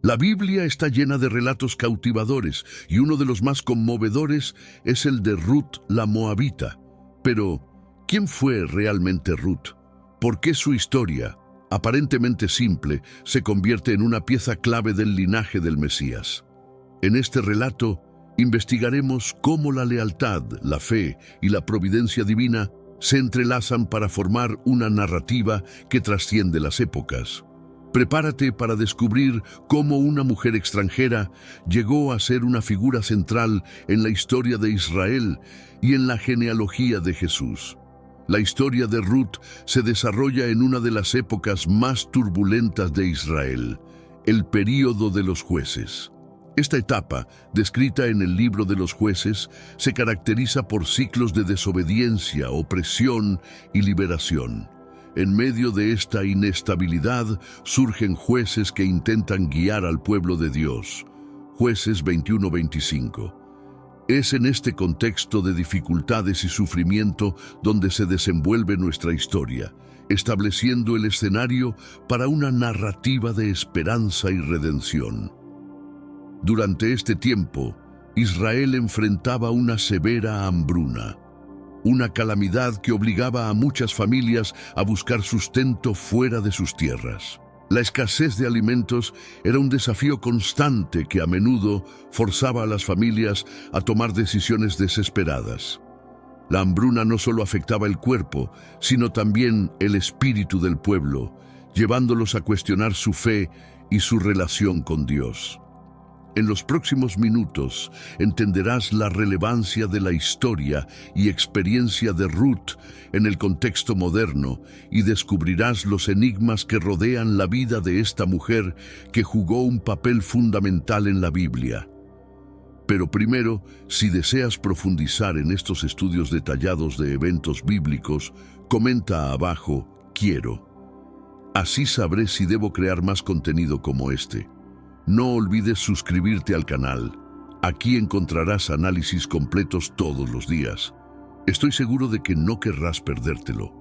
La Biblia está llena de relatos cautivadores y uno de los más conmovedores es el de Ruth la Moabita. Pero, ¿quién fue realmente Ruth? ¿Por qué su historia, aparentemente simple, se convierte en una pieza clave del linaje del Mesías? En este relato, investigaremos cómo la lealtad, la fe y la providencia divina se entrelazan para formar una narrativa que trasciende las épocas. Prepárate para descubrir cómo una mujer extranjera llegó a ser una figura central en la historia de Israel y en la genealogía de Jesús. La historia de Ruth se desarrolla en una de las épocas más turbulentas de Israel, el período de los jueces. Esta etapa, descrita en el libro de los jueces, se caracteriza por ciclos de desobediencia, opresión y liberación. En medio de esta inestabilidad surgen jueces que intentan guiar al pueblo de Dios. Jueces 21-25. Es en este contexto de dificultades y sufrimiento donde se desenvuelve nuestra historia, estableciendo el escenario para una narrativa de esperanza y redención. Durante este tiempo, Israel enfrentaba una severa hambruna, una calamidad que obligaba a muchas familias a buscar sustento fuera de sus tierras. La escasez de alimentos era un desafío constante que a menudo forzaba a las familias a tomar decisiones desesperadas. La hambruna no solo afectaba el cuerpo, sino también el espíritu del pueblo, llevándolos a cuestionar su fe y su relación con Dios. En los próximos minutos entenderás la relevancia de la historia y experiencia de Ruth en el contexto moderno y descubrirás los enigmas que rodean la vida de esta mujer que jugó un papel fundamental en la Biblia. Pero primero, si deseas profundizar en estos estudios detallados de eventos bíblicos, comenta abajo "Quiero". Así sabré si debo crear más contenido como este. No olvides suscribirte al canal. Aquí encontrarás análisis completos todos los días. Estoy seguro de que no querrás perdértelo.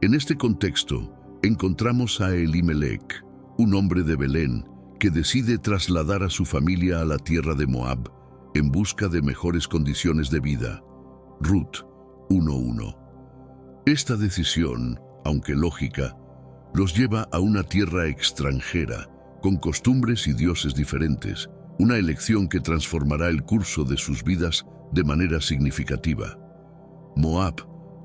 En este contexto, encontramos a Elimelech, un hombre de Belén, que decide trasladar a su familia a la tierra de Moab en busca de mejores condiciones de vida. Ruth 1:1. Esta decisión, aunque lógica, los lleva a una tierra extranjera, con costumbres y dioses diferentes, una elección que transformará el curso de sus vidas de manera significativa. Moab,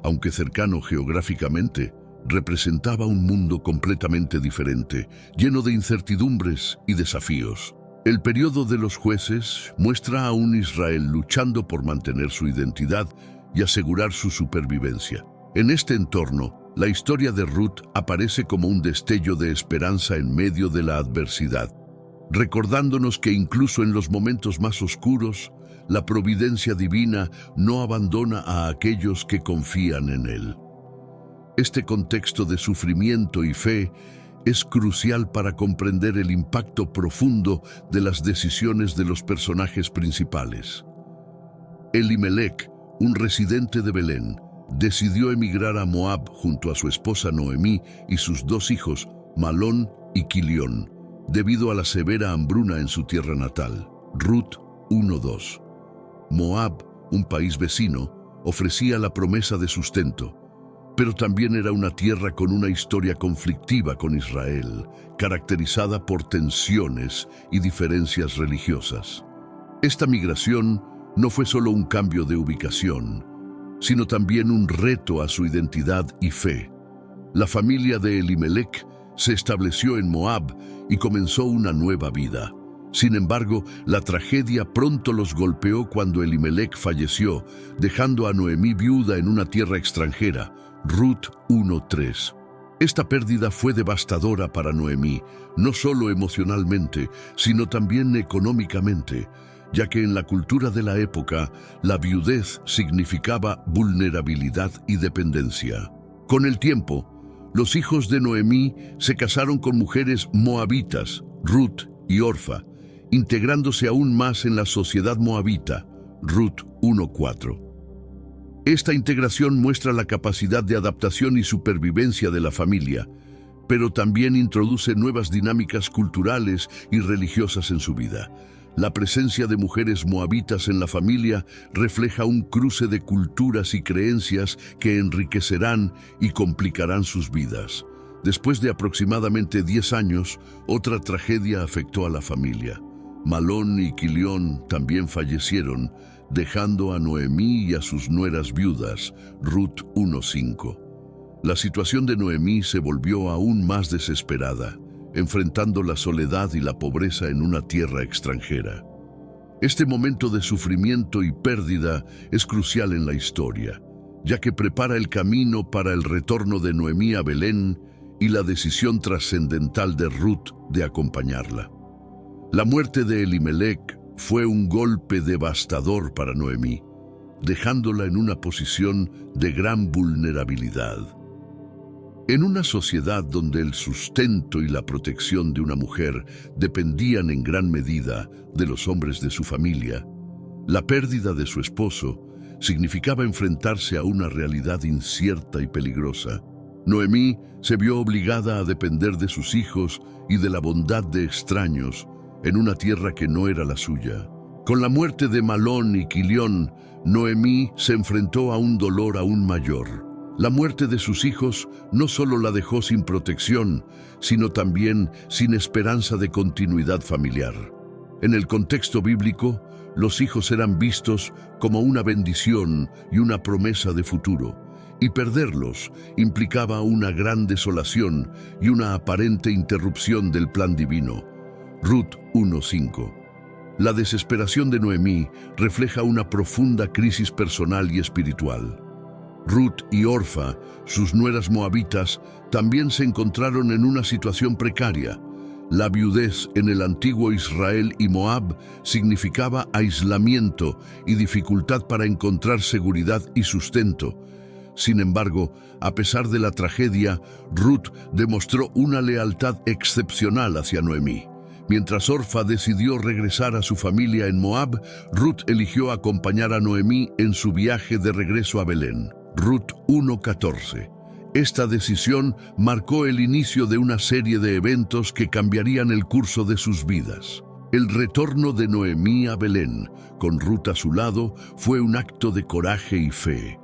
aunque cercano geográficamente, representaba un mundo completamente diferente, lleno de incertidumbres y desafíos. El periodo de los jueces muestra a un Israel luchando por mantener su identidad y asegurar su supervivencia. En este entorno, la historia de Ruth aparece como un destello de esperanza en medio de la adversidad, recordándonos que incluso en los momentos más oscuros, la providencia divina no abandona a aquellos que confían en él. Este contexto de sufrimiento y fe es crucial para comprender el impacto profundo de las decisiones de los personajes principales. Elimelech, un residente de Belén, decidió emigrar a Moab junto a su esposa Noemí y sus dos hijos, Malón y Quilión, debido a la severa hambruna en su tierra natal. Ruth 1:2. Moab, un país vecino, ofrecía la promesa de sustento, pero también era una tierra con una historia conflictiva con Israel, caracterizada por tensiones y diferencias religiosas. Esta migración no fue solo un cambio de ubicación, sino también un reto a su identidad y fe. La familia de Elimelech se estableció en Moab y comenzó una nueva vida. Sin embargo, la tragedia pronto los golpeó cuando Elimelech falleció, dejando a Noemí viuda en una tierra extranjera. Ruth 1:3. Esta pérdida fue devastadora para Noemí, no solo emocionalmente, sino también económicamente, ya que en la cultura de la época, la viudez significaba vulnerabilidad y dependencia. Con el tiempo, los hijos de Noemí se casaron con mujeres moabitas, Ruth y Orfa, integrándose aún más en la sociedad moabita. Ruth 1:4. Esta integración muestra la capacidad de adaptación y supervivencia de la familia, pero también introduce nuevas dinámicas culturales y religiosas en su vida. La presencia de mujeres moabitas en la familia refleja un cruce de culturas y creencias que enriquecerán y complicarán sus vidas. Después de aproximadamente 10 años, otra tragedia afectó a la familia. Malón y Quilión también fallecieron, dejando a Noemí y a sus nueras viudas, Ruth 1:5. La situación de Noemí se volvió aún más desesperada, enfrentando la soledad y la pobreza en una tierra extranjera. Este momento de sufrimiento y pérdida es crucial en la historia, ya que prepara el camino para el retorno de Noemí a Belén y la decisión trascendental de Ruth de acompañarla. La muerte de Elimelec fue un golpe devastador para Noemí, dejándola en una posición de gran vulnerabilidad. En una sociedad donde el sustento y la protección de una mujer dependían en gran medida de los hombres de su familia, la pérdida de su esposo significaba enfrentarse a una realidad incierta y peligrosa. Noemí se vio obligada a depender de sus hijos y de la bondad de extraños en una tierra que no era la suya. Con la muerte de Malón y Quilión, Noemí se enfrentó a un dolor aún mayor. La muerte de sus hijos no solo la dejó sin protección, sino también sin esperanza de continuidad familiar. En el contexto bíblico, los hijos eran vistos como una bendición y una promesa de futuro, y perderlos implicaba una gran desolación y una aparente interrupción del plan divino. Ruth 1:5. La desesperación de Noemí refleja una profunda crisis personal y espiritual. Ruth y Orfa, sus nueras moabitas, también se encontraron en una situación precaria. La viudez en el antiguo Israel y Moab significaba aislamiento y dificultad para encontrar seguridad y sustento. Sin embargo, a pesar de la tragedia, Ruth demostró una lealtad excepcional hacia Noemí. Mientras Orfa decidió regresar a su familia en Moab, Ruth eligió acompañar a Noemí en su viaje de regreso a Belén. Ruth 1:14. Esta decisión marcó el inicio de una serie de eventos que cambiarían el curso de sus vidas. El retorno de Noemí a Belén, con Ruth a su lado, fue un acto de coraje y fe.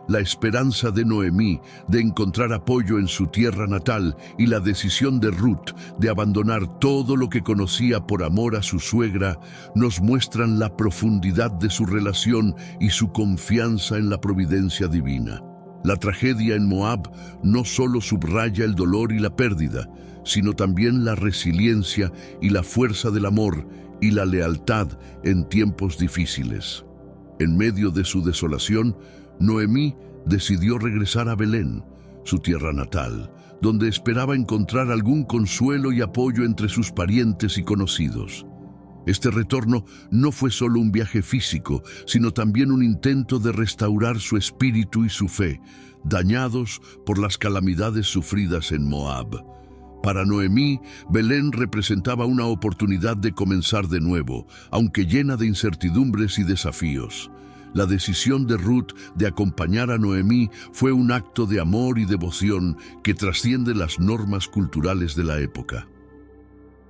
La esperanza de Noemí de encontrar apoyo en su tierra natal y la decisión de Ruth de abandonar todo lo que conocía por amor a su suegra nos muestran la profundidad de su relación y su confianza en la providencia divina. La tragedia en Moab no solo subraya el dolor y la pérdida, sino también la resiliencia y la fuerza del amor y la lealtad en tiempos difíciles. En medio de su desolación, Noemí decidió regresar a Belén, su tierra natal, donde esperaba encontrar algún consuelo y apoyo entre sus parientes y conocidos. Este retorno no fue solo un viaje físico, sino también un intento de restaurar su espíritu y su fe, dañados por las calamidades sufridas en Moab. Para Noemí, Belén representaba una oportunidad de comenzar de nuevo, aunque llena de incertidumbres y desafíos. La decisión de Ruth de acompañar a Noemí fue un acto de amor y devoción que trasciende las normas culturales de la época.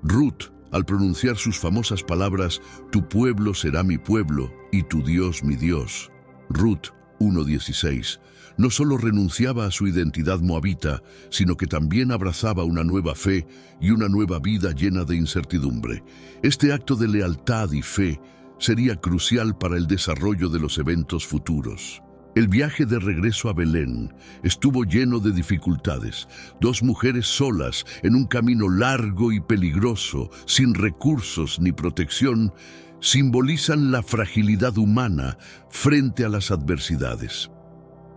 Ruth, al pronunciar sus famosas palabras, «Tu pueblo será mi pueblo y tu Dios mi Dios», Ruth 1:16, no solo renunciaba a su identidad moabita, sino que también abrazaba una nueva fe y una nueva vida llena de incertidumbre. Este acto de lealtad y fe sería crucial para el desarrollo de los eventos futuros. El viaje de regreso a Belén estuvo lleno de dificultades. Dos mujeres solas en un camino largo y peligroso, sin recursos ni protección, simbolizan la fragilidad humana frente a las adversidades.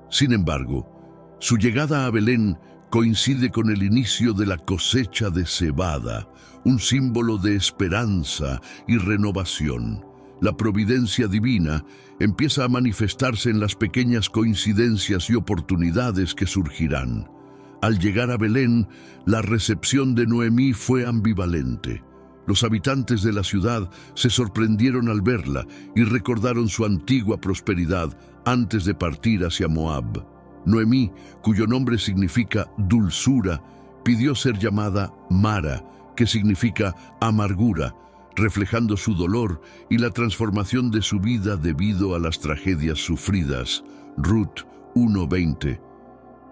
Sin embargo, su llegada a Belén coincide con el inicio de la cosecha de cebada, un símbolo de esperanza y renovación. La providencia divina empieza a manifestarse en las pequeñas coincidencias y oportunidades que surgirán. Al llegar a Belén, la recepción de Noemí fue ambivalente. Los habitantes de la ciudad se sorprendieron al verla y recordaron su antigua prosperidad antes de partir hacia Moab. Noemí, cuyo nombre significa dulzura, pidió ser llamada Mara, que significa amargura, reflejando su dolor y la transformación de su vida debido a las tragedias sufridas. Ruth 1:20.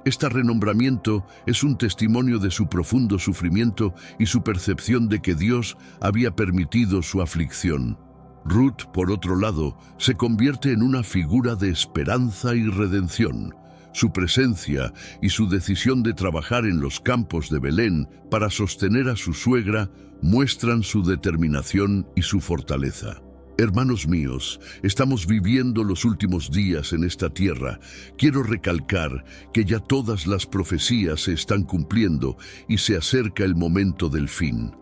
Este renombramiento es un testimonio de su profundo sufrimiento y su percepción de que Dios había permitido su aflicción. Ruth, por otro lado, se convierte en una figura de esperanza y redención. Su presencia y su decisión de trabajar en los campos de Belén para sostener a su suegra muestran su determinación y su fortaleza. Hermanos míos, estamos viviendo los últimos días en esta tierra. Quiero recalcar que ya todas las profecías se están cumpliendo y se acerca el momento del fin.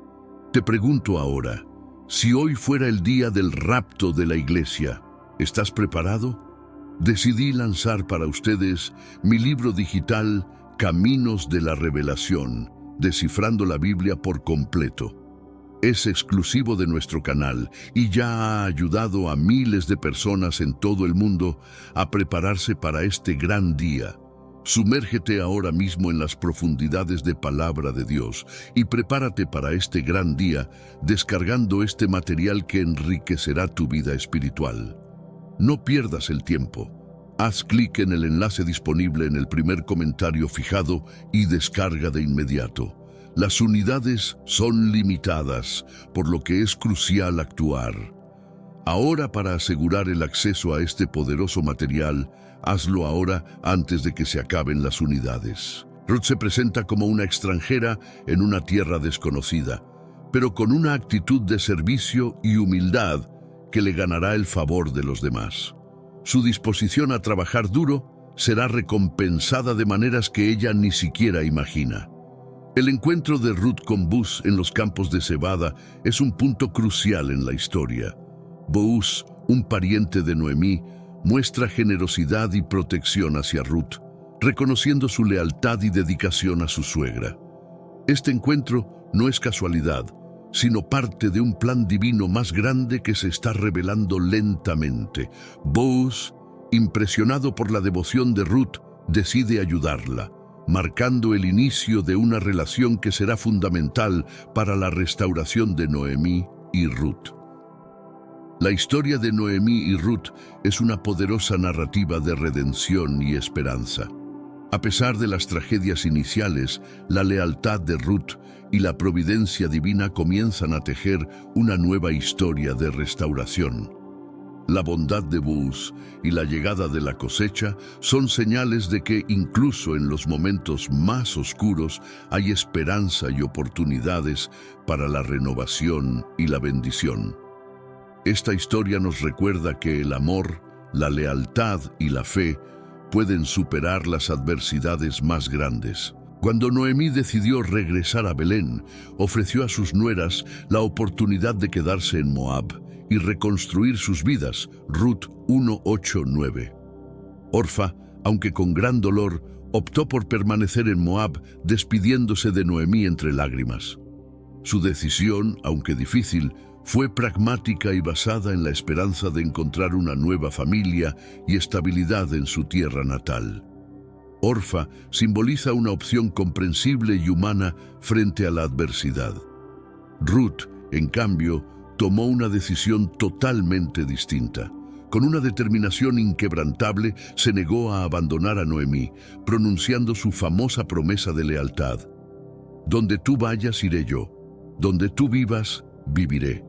Te pregunto ahora, si hoy fuera el día del rapto de la iglesia, ¿estás preparado? Decidí lanzar para ustedes mi libro digital Caminos de la Revelación, descifrando la Biblia por completo. Es exclusivo de nuestro canal y ya ha ayudado a miles de personas en todo el mundo a prepararse para este gran día. Sumérgete ahora mismo en las profundidades de Palabra de Dios y prepárate para este gran día descargando este material que enriquecerá tu vida espiritual. No pierdas el tiempo. Haz clic en el enlace disponible en el primer comentario fijado y descarga de inmediato. Las unidades son limitadas, por lo que es crucial actuar. Ahora, para asegurar el acceso a este poderoso material, hazlo ahora antes de que se acaben las unidades. Ruth se presenta como una extranjera en una tierra desconocida, pero con una actitud de servicio y humildad que le ganará el favor de los demás. Su disposición a trabajar duro será recompensada de maneras que ella ni siquiera imagina. El encuentro de Ruth con Boaz en los campos de cebada es un punto crucial en la historia. Boaz, un pariente de Noemí, muestra generosidad y protección hacia Ruth, reconociendo su lealtad y dedicación a su suegra. Este encuentro no es casualidad, sino parte de un plan divino más grande que se está revelando lentamente. Boaz, impresionado por la devoción de Ruth, decide ayudarla, marcando el inicio de una relación que será fundamental para la restauración de Noemí y Ruth. La historia de Noemí y Ruth es una poderosa narrativa de redención y esperanza. A pesar de las tragedias iniciales, la lealtad de Ruth y la providencia divina comienzan a tejer una nueva historia de restauración. La bondad de Boaz y la llegada de la cosecha son señales de que incluso en los momentos más oscuros hay esperanza y oportunidades para la renovación y la bendición. Esta historia nos recuerda que el amor, la lealtad y la fe pueden superar las adversidades más grandes. Cuando Noemí decidió regresar a Belén, ofreció a sus nueras la oportunidad de quedarse en Moab y reconstruir sus vidas. Ruth 1:8-9. Orfa, aunque con gran dolor, optó por permanecer en Moab, despidiéndose de Noemí entre lágrimas. Su decisión, aunque difícil, fue pragmática y basada en la esperanza de encontrar una nueva familia y estabilidad en su tierra natal. Orfa simboliza una opción comprensible y humana frente a la adversidad. Ruth, en cambio, tomó una decisión totalmente distinta. Con una determinación inquebrantable, se negó a abandonar a Noemí, pronunciando su famosa promesa de lealtad. Donde tú vayas, iré yo. Donde tú vivas, viviré.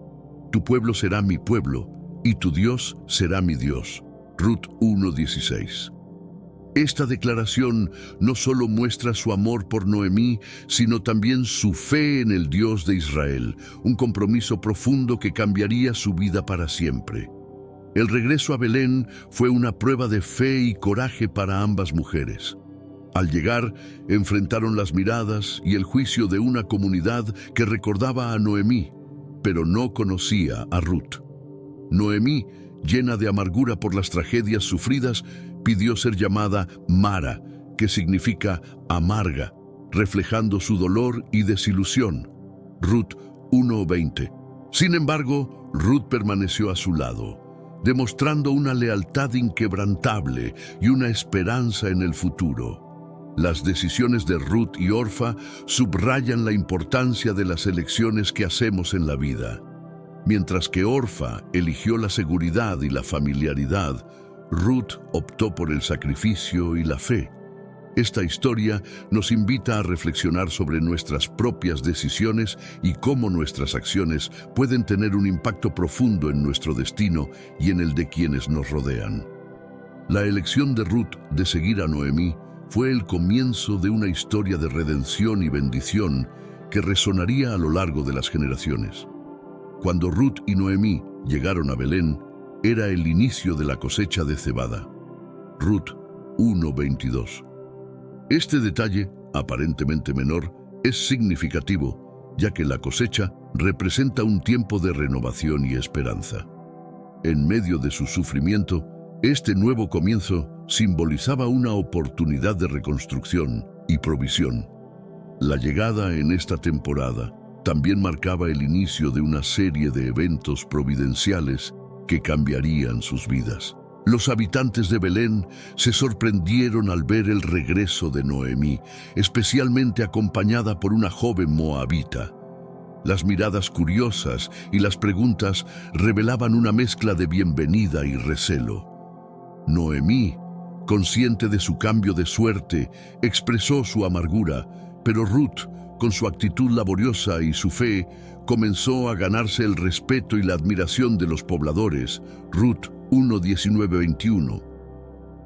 Tu pueblo será mi pueblo, y tu Dios será mi Dios. Ruth 1:16. Esta declaración no solo muestra su amor por Noemí, sino también su fe en el Dios de Israel, un compromiso profundo que cambiaría su vida para siempre. El regreso a Belén fue una prueba de fe y coraje para ambas mujeres. Al llegar, enfrentaron las miradas y el juicio de una comunidad que recordaba a Noemí, pero no conocía a Ruth. Noemí, llena de amargura por las tragedias sufridas, pidió ser llamada Mara, que significa amarga, reflejando su dolor y desilusión. Ruth 1:20. Sin embargo, Ruth permaneció a su lado, demostrando una lealtad inquebrantable y una esperanza en el futuro. Las decisiones de Ruth y Orfa subrayan la importancia de las elecciones que hacemos en la vida. Mientras que Orfa eligió la seguridad y la familiaridad, Ruth optó por el sacrificio y la fe. Esta historia nos invita a reflexionar sobre nuestras propias decisiones y cómo nuestras acciones pueden tener un impacto profundo en nuestro destino y en el de quienes nos rodean. La elección de Ruth de seguir a Noemí fue el comienzo de una historia de redención y bendición que resonaría a lo largo de las generaciones. Cuando Ruth y Noemí llegaron a Belén, era el inicio de la cosecha de cebada. Ruth 1:22. Este detalle, aparentemente menor, es significativo, ya que la cosecha representa un tiempo de renovación y esperanza. En medio de su sufrimiento, este nuevo comienzo simbolizaba una oportunidad de reconstrucción y provisión. La llegada en esta temporada también marcaba el inicio de una serie de eventos providenciales que cambiarían sus vidas. Los habitantes de Belén se sorprendieron al ver el regreso de Noemí, especialmente acompañada por una joven moabita. Las miradas curiosas y las preguntas revelaban una mezcla de bienvenida y recelo. Noemí, consciente de su cambio de suerte, expresó su amargura, pero Ruth, con su actitud laboriosa y su fe, comenzó a ganarse el respeto y la admiración de los pobladores. Ruth 1:19-21.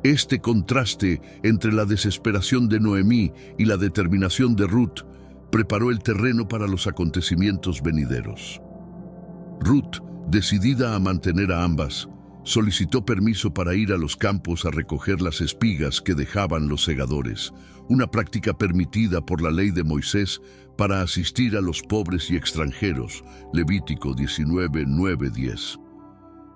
Este contraste entre la desesperación de Noemí y la determinación de Ruth preparó el terreno para los acontecimientos venideros. Ruth, decidida a mantener a ambas, solicitó permiso para ir a los campos a recoger las espigas que dejaban los segadores, una práctica permitida por la ley de Moisés para asistir a los pobres y extranjeros. Levítico 19:9-10.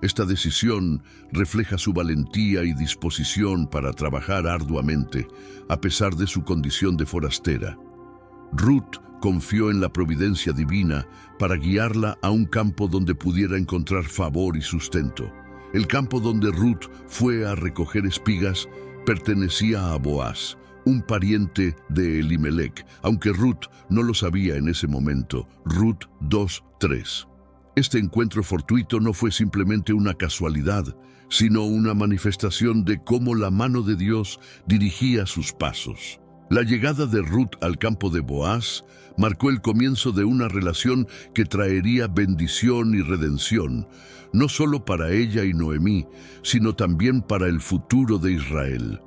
Esta decisión refleja su valentía y disposición para trabajar arduamente, a pesar de su condición de forastera. Ruth confió en la providencia divina para guiarla a un campo donde pudiera encontrar favor y sustento. El campo donde Ruth fue a recoger espigas pertenecía a Boaz, un pariente de Elimelec, aunque Ruth no lo sabía en ese momento. Ruth 2:3. Este encuentro fortuito no fue simplemente una casualidad, sino una manifestación de cómo la mano de Dios dirigía sus pasos. La llegada de Ruth al campo de Boaz marcó el comienzo de una relación que traería bendición y redención, no solo para ella y Noemí, sino también para el futuro de Israel.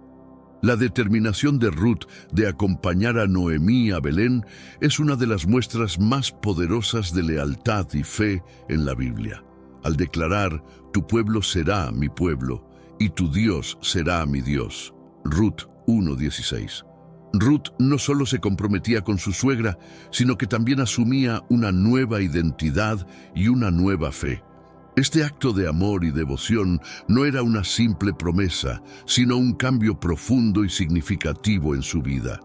La determinación de Ruth de acompañar a Noemí a Belén es una de las muestras más poderosas de lealtad y fe en la Biblia. Al declarar, «Tu pueblo será mi pueblo, y tu Dios será mi Dios». Ruth 1:16. Ruth no solo se comprometía con su suegra, sino que también asumía una nueva identidad y una nueva fe. Este acto de amor y devoción no era una simple promesa, sino un cambio profundo y significativo en su vida.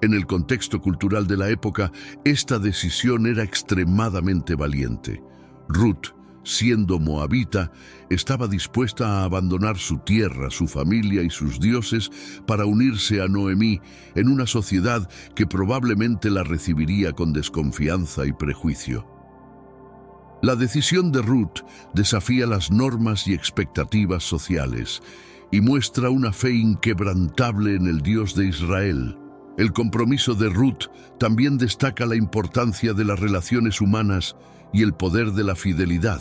En el contexto cultural de la época, esta decisión era extremadamente valiente. Ruth, siendo moabita, estaba dispuesta a abandonar su tierra, su familia y sus dioses para unirse a Noemí en una sociedad que probablemente la recibiría con desconfianza y prejuicio. La decisión de Ruth desafía las normas y expectativas sociales y muestra una fe inquebrantable en el Dios de Israel. El compromiso de Ruth también destaca la importancia de las relaciones humanas y el poder de la fidelidad.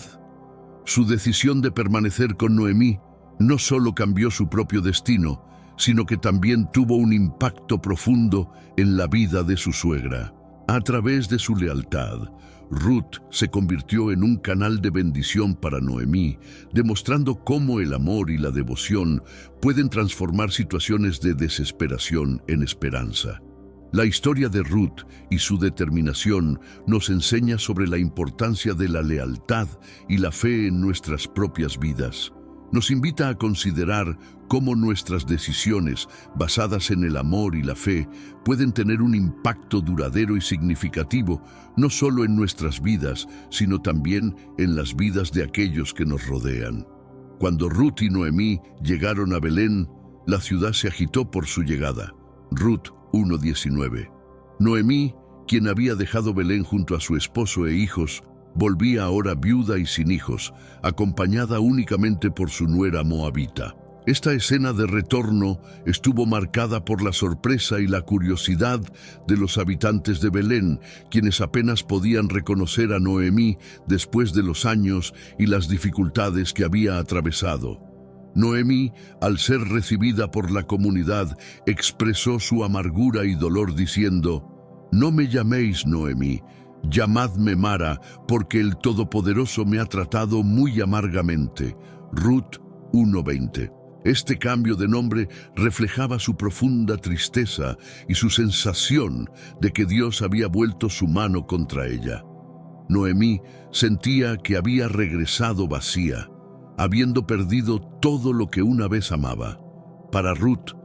Su decisión de permanecer con Noemí no solo cambió su propio destino, sino que también tuvo un impacto profundo en la vida de su suegra. A través de su lealtad, Ruth se convirtió en un canal de bendición para Noemí, demostrando cómo el amor y la devoción pueden transformar situaciones de desesperación en esperanza. La historia de Ruth y su determinación nos enseña sobre la importancia de la lealtad y la fe en nuestras propias vidas. Nos invita a considerar cómo nuestras decisiones, basadas en el amor y la fe, pueden tener un impacto duradero y significativo, no solo en nuestras vidas, sino también en las vidas de aquellos que nos rodean. Cuando Ruth y Noemí llegaron a Belén, la ciudad se agitó por su llegada. Ruth 1:19. Noemí, quien había dejado Belén junto a su esposo e hijos, volvía ahora viuda y sin hijos, acompañada únicamente por su nuera moabita. Esta escena de retorno estuvo marcada por la sorpresa y la curiosidad de los habitantes de Belén, quienes apenas podían reconocer a Noemí después de los años y las dificultades que había atravesado. Noemí, al ser recibida por la comunidad, expresó su amargura y dolor diciendo: «No me llaméis Noemí, llamadme Mara, porque el Todopoderoso me ha tratado muy amargamente». Ruth 1:20. Este cambio de nombre reflejaba su profunda tristeza y su sensación de que Dios había vuelto su mano contra ella. Noemí sentía que había regresado vacía, habiendo perdido todo lo que una vez amaba. Para Ruth,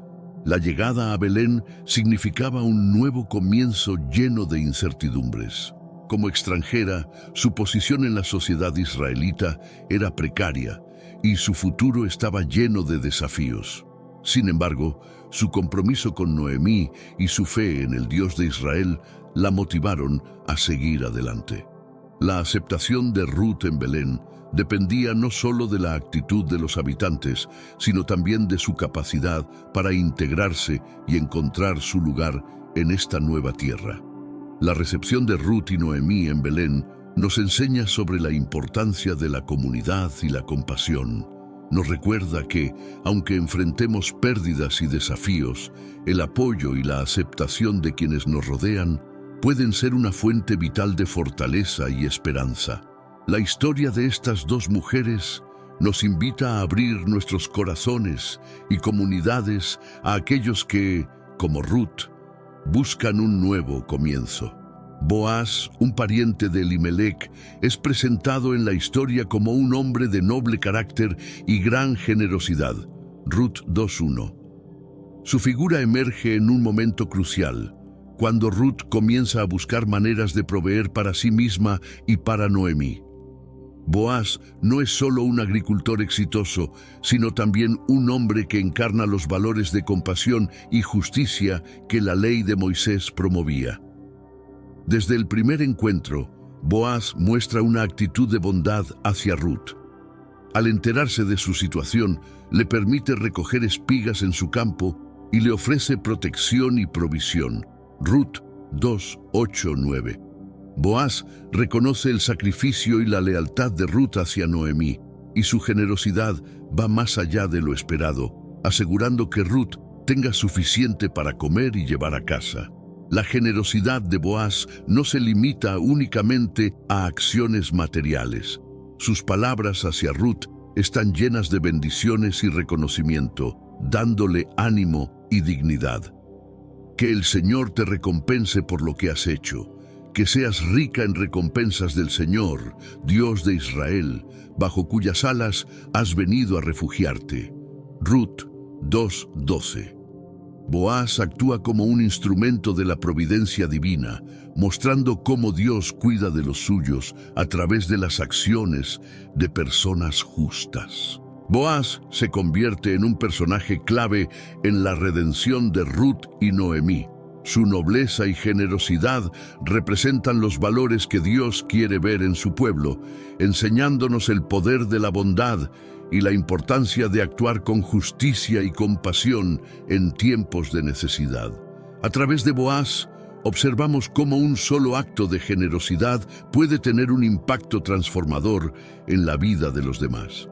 la llegada a Belén significaba un nuevo comienzo lleno de incertidumbres. Como extranjera, su posición en la sociedad israelita era precaria y su futuro estaba lleno de desafíos. Sin embargo, su compromiso con Noemí y su fe en el Dios de Israel la motivaron a seguir adelante. La aceptación de Ruth en Belén dependía no solo de la actitud de los habitantes, sino también de su capacidad para integrarse y encontrar su lugar en esta nueva tierra. La recepción de Ruth y Noemí en Belén nos enseña sobre la importancia de la comunidad y la compasión. Nos recuerda que, aunque enfrentemos pérdidas y desafíos, el apoyo y la aceptación de quienes nos rodean pueden ser una fuente vital de fortaleza y esperanza. La historia de estas dos mujeres nos invita a abrir nuestros corazones y comunidades a aquellos que, como Ruth, buscan un nuevo comienzo. Boaz, un pariente de Elimelec, es presentado en la historia como un hombre de noble carácter y gran generosidad. Ruth 2:1. Su figura emerge en un momento crucial, cuando Ruth comienza a buscar maneras de proveer para sí misma y para Noemí. Boaz no es solo un agricultor exitoso, sino también un hombre que encarna los valores de compasión y justicia que la ley de Moisés promovía. Desde el primer encuentro, Boaz muestra una actitud de bondad hacia Ruth. Al enterarse de su situación, le permite recoger espigas en su campo y le ofrece protección y provisión. Ruth 2:8-9. Boaz reconoce el sacrificio y la lealtad de Ruth hacia Noemí, y su generosidad va más allá de lo esperado, asegurando que Ruth tenga suficiente para comer y llevar a casa. La generosidad de Boaz no se limita únicamente a acciones materiales. Sus palabras hacia Ruth están llenas de bendiciones y reconocimiento, dándole ánimo y dignidad. Que el Señor te recompense por lo que has hecho. Que seas rica en recompensas del Señor, Dios de Israel, bajo cuyas alas has venido a refugiarte. Ruth 2:12. Boaz actúa como un instrumento de la providencia divina, mostrando cómo Dios cuida de los suyos a través de las acciones de personas justas. Boaz se convierte en un personaje clave en la redención de Ruth y Noemí. Su nobleza y generosidad representan los valores que Dios quiere ver en su pueblo, enseñándonos el poder de la bondad y la importancia de actuar con justicia y compasión en tiempos de necesidad. A través de Boaz, observamos cómo un solo acto de generosidad puede tener un impacto transformador en la vida de los demás.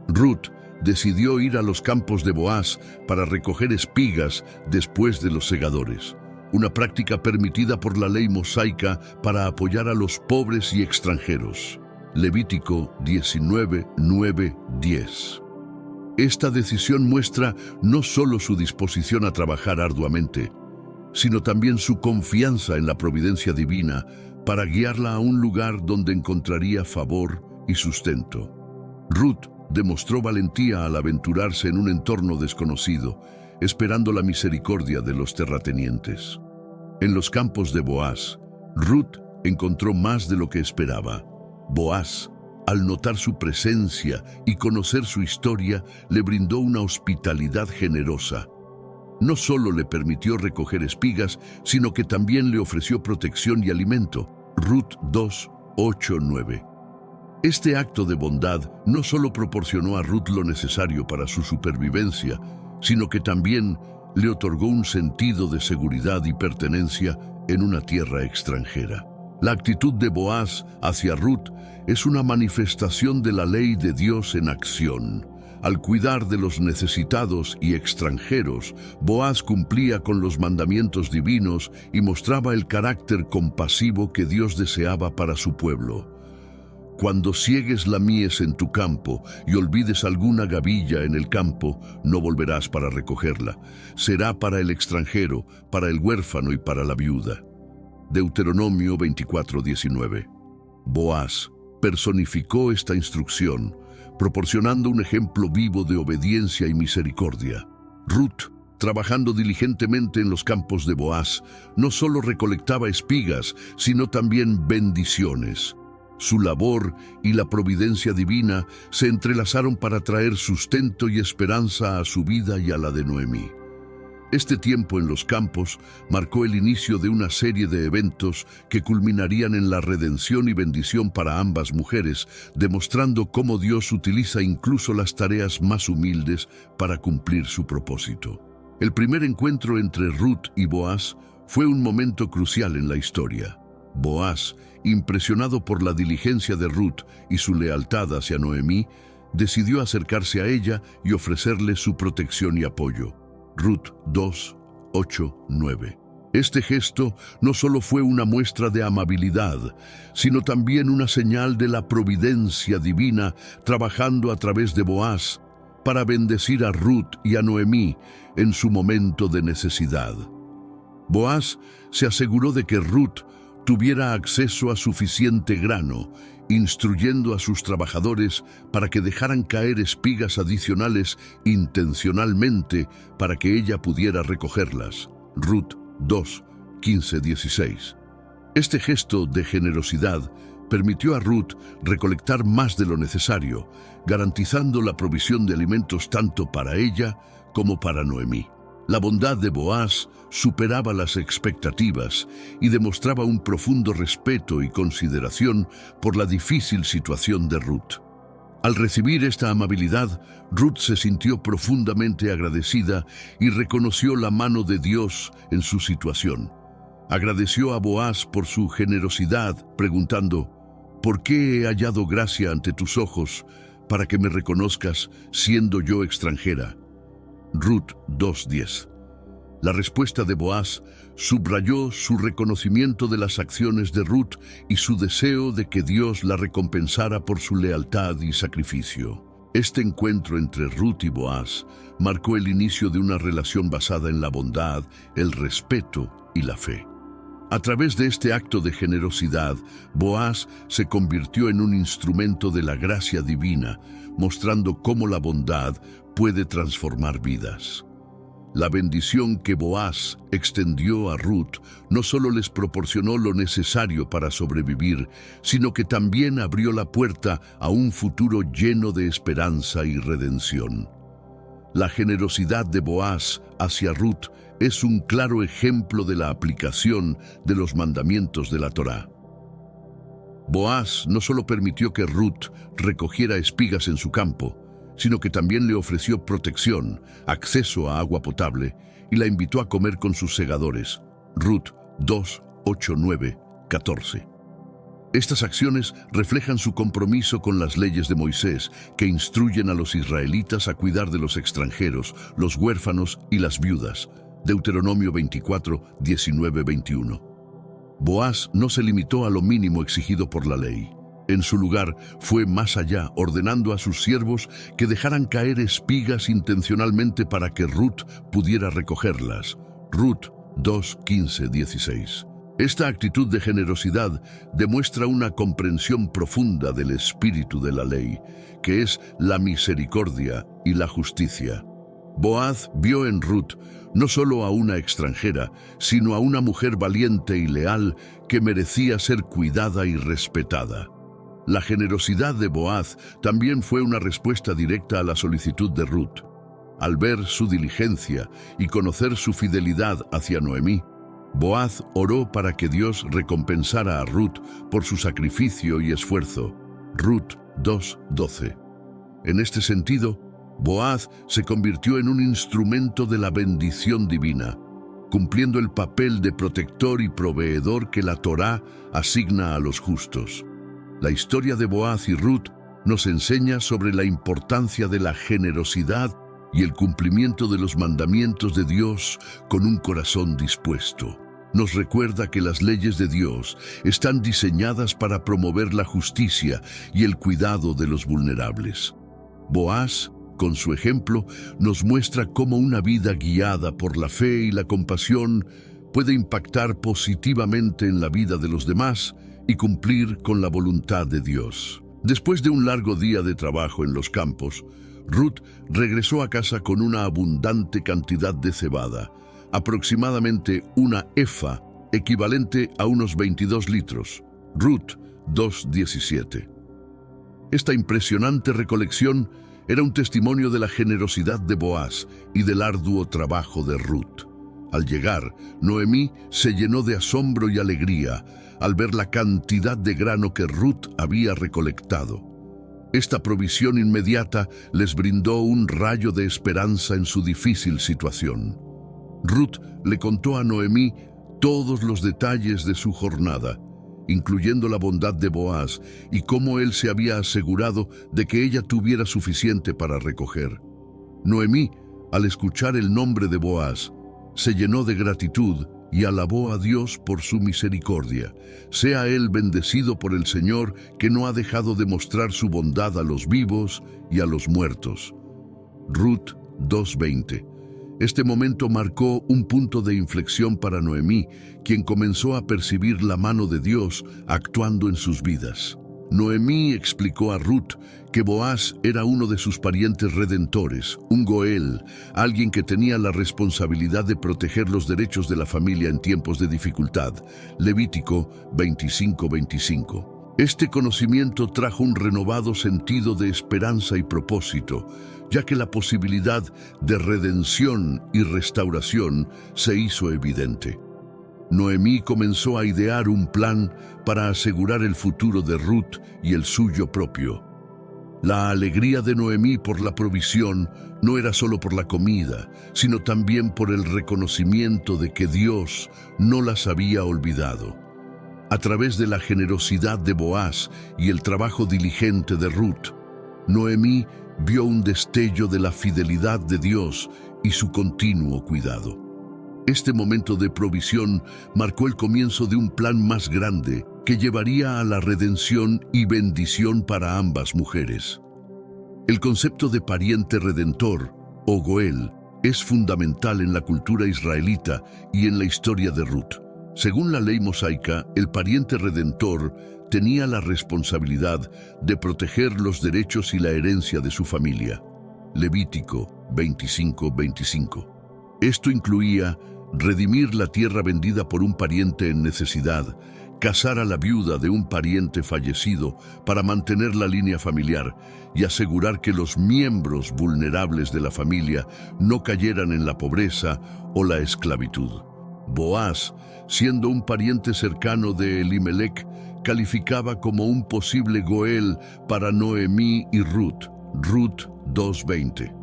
Ruth decidió ir a los campos de Boaz para recoger espigas después de los segadores, una práctica permitida por la ley mosaica para apoyar a los pobres y extranjeros. Levítico 19:9-10. Esta decisión muestra no solo su disposición a trabajar arduamente, sino también su confianza en la providencia divina para guiarla a un lugar donde encontraría favor y sustento. Ruth demostró valentía al aventurarse en un entorno desconocido, esperando la misericordia de los terratenientes. En los campos de Boaz, Ruth encontró más de lo que esperaba. Boaz, al notar su presencia y conocer su historia, le brindó una hospitalidad generosa. no solo le permitió recoger espigas, sino que también le ofreció protección y alimento. Ruth 2, 8, 9. Este acto de bondad no solo proporcionó a Ruth lo necesario para su supervivencia, sino que también le otorgó un sentido de seguridad y pertenencia en una tierra extranjera. La actitud de Boaz hacia Ruth es una manifestación de la ley de Dios en acción. Al cuidar de los necesitados y extranjeros, Boaz cumplía con los mandamientos divinos y mostraba el carácter compasivo que Dios deseaba para su pueblo. Cuando ciegues la mies en tu campo y olvides alguna gavilla en el campo, no volverás para recogerla. Será para el extranjero, para el huérfano y para la viuda. Deuteronomio 24:19. Boaz personificó esta instrucción, proporcionando un ejemplo vivo de obediencia y misericordia. Ruth, trabajando diligentemente en los campos de Boaz, no solo recolectaba espigas, sino también bendiciones. Su labor y la providencia divina se entrelazaron para traer sustento y esperanza a su vida y a la de Noemí. Este tiempo en los campos marcó el inicio de una serie de eventos que culminarían en la redención y bendición para ambas mujeres, demostrando cómo Dios utiliza incluso las tareas más humildes para cumplir su propósito. El primer encuentro entre Ruth y Boaz fue un momento crucial en la historia. Boaz, impresionado por la diligencia de Ruth y su lealtad hacia Noemí, decidió acercarse a ella y ofrecerle su protección y apoyo. Ruth 2, 8, 9. Este gesto no solo fue una muestra de amabilidad, sino también una señal de la providencia divina trabajando a través de Boaz para bendecir a Ruth y a Noemí en su momento de necesidad. Boaz se aseguró de que Ruth tuviera acceso a suficiente grano, instruyendo a sus trabajadores para que dejaran caer espigas adicionales intencionalmente para que ella pudiera recogerlas. Ruth 2, 15, 16. Este gesto de generosidad permitió a Ruth recolectar más de lo necesario, garantizando la provisión de alimentos tanto para ella como para Noemí. La bondad de Boaz superaba las expectativas y demostraba un profundo respeto y consideración por la difícil situación de Ruth. Al recibir esta amabilidad, Ruth se sintió profundamente agradecida y reconoció la mano de Dios en su situación. Agradeció a Boaz por su generosidad, preguntando: ¿por qué he hallado gracia ante tus ojos para que me reconozcas siendo yo extranjera? Ruth 2:10. La respuesta de Boaz subrayó su reconocimiento de las acciones de Ruth y su deseo de que Dios la recompensara por su lealtad y sacrificio. Este encuentro entre Ruth y Boaz marcó el inicio de una relación basada en la bondad, el respeto y la fe. A través de este acto de generosidad, Boaz se convirtió en un instrumento de la gracia divina, mostrando cómo la bondad puede transformar vidas. La bendición que Boaz extendió a Ruth no solo les proporcionó lo necesario para sobrevivir, sino que también abrió la puerta a un futuro lleno de esperanza y redención. La generosidad de Boaz hacia Ruth es un claro ejemplo de la aplicación de los mandamientos de la Torá. Boaz no solo permitió que Ruth recogiera espigas en su campo, sino que también le ofreció protección, acceso a agua potable y la invitó a comer con sus segadores. Ruth 2, 8, 9, 14. Estas acciones reflejan su compromiso con las leyes de Moisés, que instruyen a los israelitas a cuidar de los extranjeros, los huérfanos y las viudas. Deuteronomio 24, 19, 21. Boaz no se limitó a lo mínimo exigido por la ley. En su lugar, fue más allá, ordenando a sus siervos que dejaran caer espigas intencionalmente para que Ruth pudiera recogerlas. Ruth 2, 15, 16. Esta actitud de generosidad demuestra una comprensión profunda del espíritu de la ley, que es la misericordia y la justicia. Boaz vio en Ruth no solo a una extranjera, sino a una mujer valiente y leal que merecía ser cuidada y respetada. La generosidad de Boaz también fue una respuesta directa a la solicitud de Ruth. al ver su diligencia y conocer su fidelidad hacia Noemí, Boaz oró para que Dios recompensara a Ruth por su sacrificio y esfuerzo. Ruth 2:12. En este sentido, Boaz se convirtió en un instrumento de la bendición divina, cumpliendo el papel de protector y proveedor que la Torá asigna a los justos. La historia de Boaz y Ruth nos enseña sobre la importancia de la generosidad y el cumplimiento de los mandamientos de Dios con un corazón dispuesto. Nos recuerda que las leyes de Dios están diseñadas para promover la justicia y el cuidado de los vulnerables. Boaz, con su ejemplo, nos muestra cómo una vida guiada por la fe y la compasión puede impactar positivamente en la vida de los demás y cumplir con la voluntad de Dios. Después de un largo día de trabajo en los campos, Ruth regresó a casa con una abundante cantidad de cebada, aproximadamente una efa, equivalente a unos 22 litros. Ruth 2:17. Esta impresionante recolección era un testimonio de la generosidad de Boaz y del arduo trabajo de Ruth. Al llegar, Noemí se llenó de asombro y alegría al ver la cantidad de grano que Ruth había recolectado. Esta provisión inmediata les brindó un rayo de esperanza en su difícil situación. Ruth le contó a Noemí todos los detalles de su jornada, incluyendo la bondad de Boaz y cómo él se había asegurado de que ella tuviera suficiente para recoger. Noemí, al escuchar el nombre de Boaz, se llenó de gratitud y alabó a Dios por su misericordia. Sea él bendecido por el Señor, que no ha dejado de mostrar su bondad a los vivos y a los muertos. Ruth 2:20. Este momento marcó un punto de inflexión para Noemí, quien comenzó a percibir la mano de Dios actuando en sus vidas. Noemí explicó a Ruth que Boaz era uno de sus parientes redentores, un Goel, alguien que tenía la responsabilidad de proteger los derechos de la familia en tiempos de dificultad. Levítico 25:25. Este conocimiento trajo un renovado sentido de esperanza y propósito, ya que la posibilidad de redención y restauración se hizo evidente. Noemí comenzó a idear un plan para asegurar el futuro de Ruth y el suyo propio. La alegría de Noemí por la provisión no era solo por la comida, sino también por el reconocimiento de que Dios no las había olvidado. A través de la generosidad de Boaz y el trabajo diligente de Ruth, Noemí vio un destello de la fidelidad de Dios y su continuo cuidado. Este momento de provisión marcó el comienzo de un plan más grande que llevaría a la redención y bendición para ambas mujeres. El concepto de pariente redentor, o Goel, es fundamental en la cultura israelita y en la historia de Ruth. Según la ley mosaica, el pariente redentor tenía la responsabilidad de proteger los derechos y la herencia de su familia. Levítico 25:25. Esto incluía redimir la tierra vendida por un pariente en necesidad, casar a la viuda de un pariente fallecido para mantener la línea familiar y asegurar que los miembros vulnerables de la familia no cayeran en la pobreza o la esclavitud. Boaz, siendo un pariente cercano de Elimelech, calificaba como un posible Goel para Noemí y Ruth. Ruth 2:20.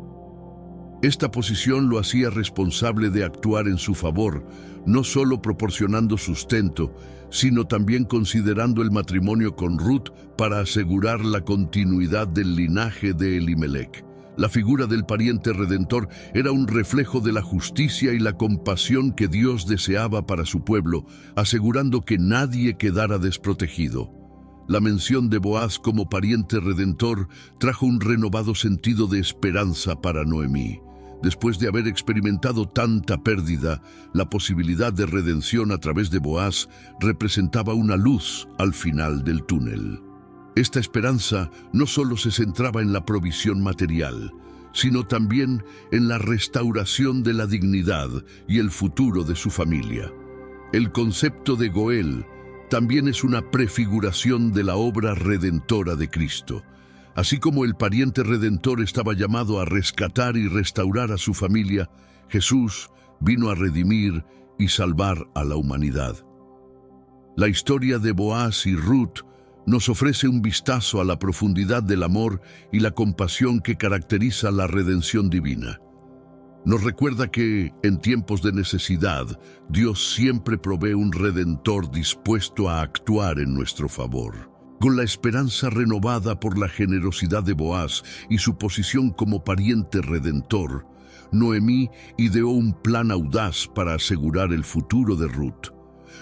Esta posición lo hacía responsable de actuar en su favor, no solo proporcionando sustento, sino también considerando el matrimonio con Ruth para asegurar la continuidad del linaje de Elimelech. La figura del pariente redentor era un reflejo de la justicia y la compasión que Dios deseaba para su pueblo, asegurando que nadie quedara desprotegido. La mención de Boaz como pariente redentor trajo un renovado sentido de esperanza para Noemí. Después de haber experimentado tanta pérdida, la posibilidad de redención a través de Boaz representaba una luz al final del túnel. Esta esperanza no solo se centraba en la provisión material, sino también en la restauración de la dignidad y el futuro de su familia. El concepto de Goel también es una prefiguración de la obra redentora de Cristo. Así como el pariente redentor estaba llamado a rescatar y restaurar a su familia, Jesús vino a redimir y salvar a la humanidad. La historia de Boaz y Ruth nos ofrece un vistazo a la profundidad del amor y la compasión que caracteriza la redención divina. Nos recuerda que, en tiempos de necesidad, Dios siempre provee un redentor dispuesto a actuar en nuestro favor. Con la esperanza renovada por la generosidad de Boaz y su posición como pariente redentor, Noemí ideó un plan audaz para asegurar el futuro de Ruth.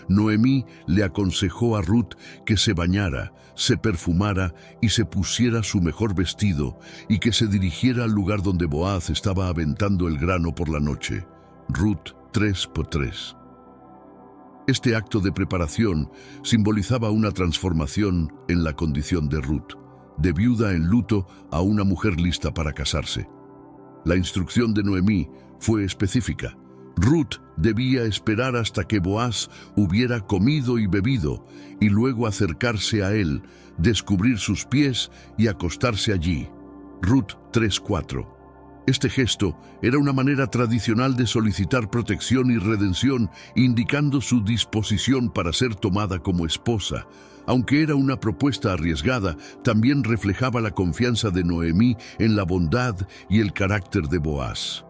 Noemí le aconsejó a Ruth que se bañara, se perfumara y se pusiera su mejor vestido y que se dirigiera al lugar donde Boaz estaba aventando el grano por la noche. Ruth 3:3. Este acto de preparación simbolizaba una transformación en la condición de Ruth, de viuda en luto a una mujer lista para casarse. La instrucción de Noemí fue específica. Ruth debía esperar hasta que Boaz hubiera comido y bebido, y luego acercarse a él, descubrir sus pies y acostarse allí. Ruth 3:4. Este gesto era una manera tradicional de solicitar protección y redención, indicando su disposición para ser tomada como esposa. Aunque era una propuesta arriesgada, también reflejaba la confianza de Noemí en la bondad y el carácter de Boaz.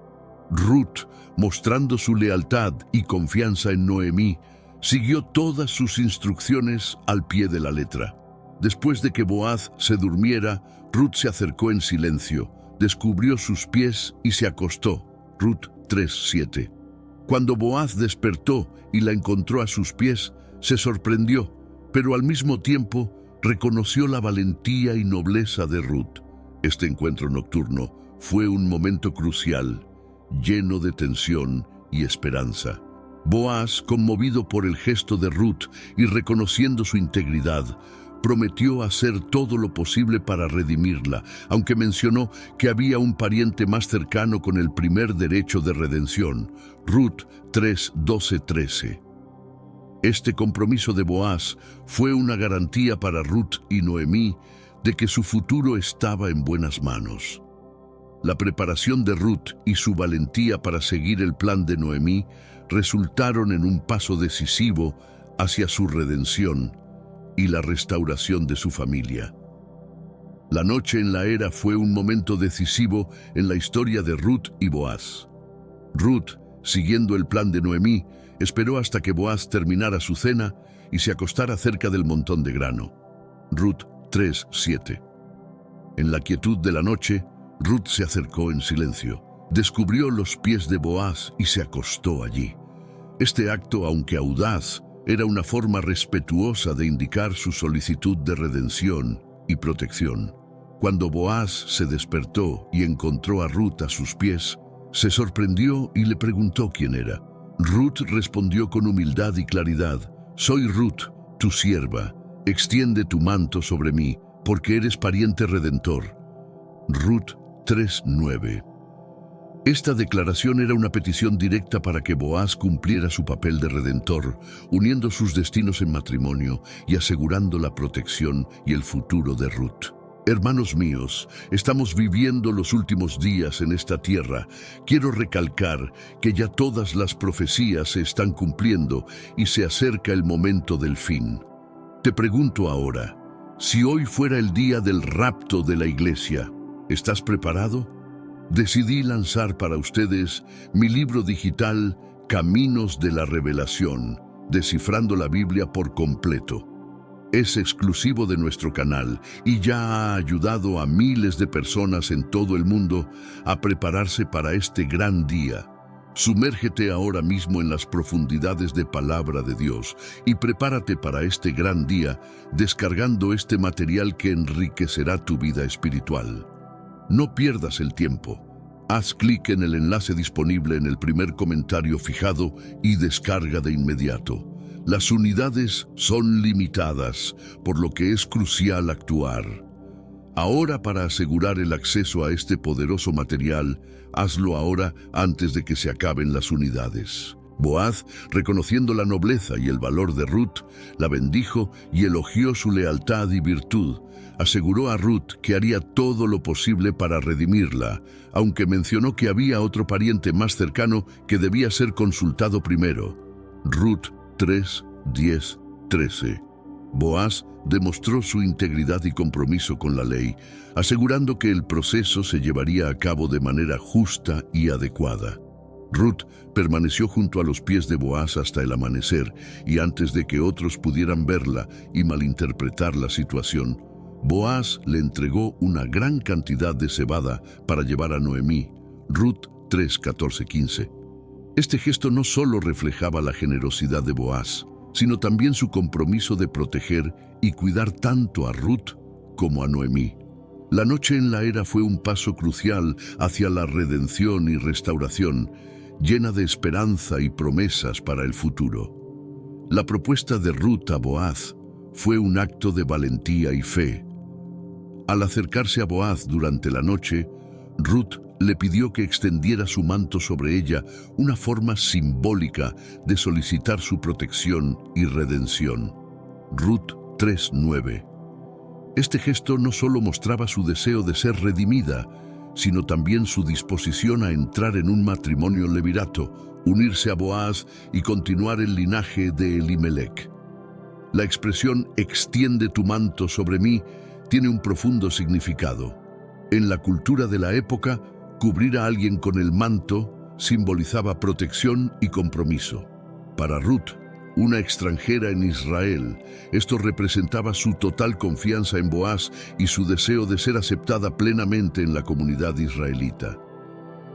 Ruth, mostrando su lealtad y confianza en Noemí, siguió todas sus instrucciones al pie de la letra. Después de que Boaz se durmiera, Ruth se acercó en silencio, descubrió sus pies y se acostó. Ruth 3:7. Cuando Boaz despertó y la encontró a sus pies, se sorprendió, pero al mismo tiempo reconoció la valentía y nobleza de Ruth. Este encuentro nocturno fue un momento crucial, lleno de tensión y esperanza. Boaz, conmovido por el gesto de Ruth y reconociendo su integridad, prometió hacer todo lo posible para redimirla, aunque mencionó que había un pariente más cercano con el primer derecho de redención. Ruth 3:12-13. Este compromiso de Boaz fue una garantía para Ruth y Noemí de que su futuro estaba en buenas manos. La preparación de Ruth y su valentía para seguir el plan de Noemí resultaron en un paso decisivo hacia su redención y la restauración de su familia. La noche en la era fue un momento decisivo en la historia de Ruth y Boaz. Ruth, siguiendo el plan de Noemí, esperó hasta que Boaz terminara su cena y se acostara cerca del montón de grano. Ruth 3:7. En la quietud de la noche, Ruth se acercó en silencio, descubrió los pies de Boaz y se acostó allí. Este acto, aunque audaz, era una forma respetuosa de indicar su solicitud de redención y protección. Cuando Boaz se despertó y encontró a Ruth a sus pies, se sorprendió y le preguntó quién era. Ruth respondió con humildad y claridad: «Soy Ruth, tu sierva. Extiende tu manto sobre mí, porque eres pariente redentor». Ruth 3:9. Esta declaración era una petición directa para que Boaz cumpliera su papel de redentor, uniendo sus destinos en matrimonio y asegurando la protección y el futuro de Ruth. Hermanos míos, estamos viviendo los últimos días en esta tierra. Quiero recalcar que ya todas las profecías se están cumpliendo y se acerca el momento del fin. Te pregunto ahora, si hoy fuera el día del rapto de la iglesia, ¿estás preparado? Decidí lanzar para ustedes mi libro digital Caminos de la Revelación, descifrando la Biblia por completo. Es exclusivo de nuestro canal y ya ha ayudado a miles de personas en todo el mundo a prepararse para este gran día. Sumérgete ahora mismo en las profundidades de Palabra de Dios y prepárate para este gran día descargando este material que enriquecerá tu vida espiritual. No pierdas el tiempo. Haz clic en el enlace disponible en el primer comentario fijado y descarga de inmediato. Las unidades son limitadas, por lo que es crucial actuar. Ahora, para asegurar el acceso a este poderoso material, hazlo ahora antes de que se acaben las unidades. Boaz, reconociendo la nobleza y el valor de Ruth, la bendijo y elogió su lealtad y virtud. Aseguró a Ruth que haría todo lo posible para redimirla, aunque mencionó que había otro pariente más cercano que debía ser consultado primero. Ruth 3, 10, 13. Boaz demostró su integridad y compromiso con la ley, asegurando que el proceso se llevaría a cabo de manera justa y adecuada. Ruth permaneció junto a los pies de Boaz hasta el amanecer, y antes de que otros pudieran verla y malinterpretar la situación, Boaz le entregó una gran cantidad de cebada para llevar a Noemí. Ruth 3, 14, 15. Este gesto no solo reflejaba la generosidad de Boaz, sino también su compromiso de proteger y cuidar tanto a Ruth como a Noemí. La noche en la era fue un paso crucial hacia la redención y restauración, llena de esperanza y promesas para el futuro. La propuesta de Ruth a Boaz fue un acto de valentía y fe. Al acercarse a Boaz durante la noche, Ruth le pidió que extendiera su manto sobre ella, una forma simbólica de solicitar su protección y redención. Ruth 3:9. Este gesto no solo mostraba su deseo de ser redimida, sino también su disposición a entrar en un matrimonio levirato, unirse a Boaz y continuar el linaje de Elimelech. La expresión «extiende tu manto sobre mí» tiene un profundo significado. En la cultura de la época, cubrir a alguien con el manto simbolizaba protección y compromiso. Para Ruth, una extranjera en Israel, esto representaba su total confianza en Boaz y su deseo de ser aceptada plenamente en la comunidad israelita.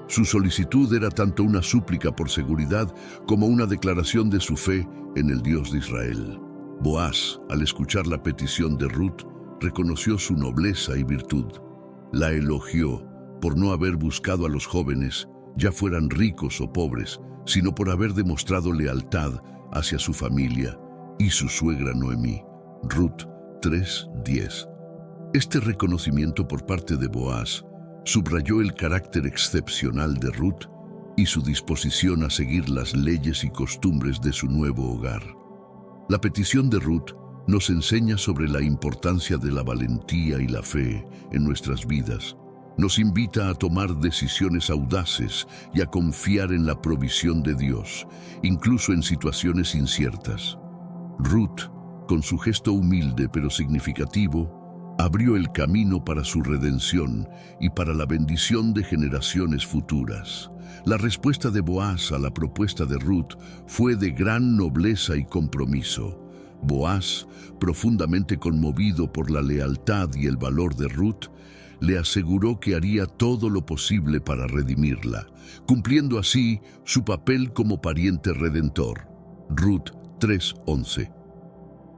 Su solicitud era tanto una súplica por seguridad como una declaración de su fe en el Dios de Israel. Boaz, al escuchar la petición de Ruth, reconoció su nobleza y virtud. La elogió por no haber buscado a los jóvenes, ya fueran ricos o pobres, sino por haber demostrado lealtad hacia su familia y su suegra Noemí. Ruth 3:10. Este reconocimiento por parte de Boaz subrayó el carácter excepcional de Ruth y su disposición a seguir las leyes y costumbres de su nuevo hogar. La petición de Ruth nos enseña sobre la importancia de la valentía y la fe en nuestras vidas. Nos invita a tomar decisiones audaces y a confiar en la provisión de Dios, incluso en situaciones inciertas. Ruth, con su gesto humilde pero significativo, abrió el camino para su redención y para la bendición de generaciones futuras. La respuesta de Boaz a la propuesta de Ruth fue de gran nobleza y compromiso. Boaz, profundamente conmovido por la lealtad y el valor de Ruth, le aseguró que haría todo lo posible para redimirla, cumpliendo así su papel como pariente redentor. Ruth 3:11.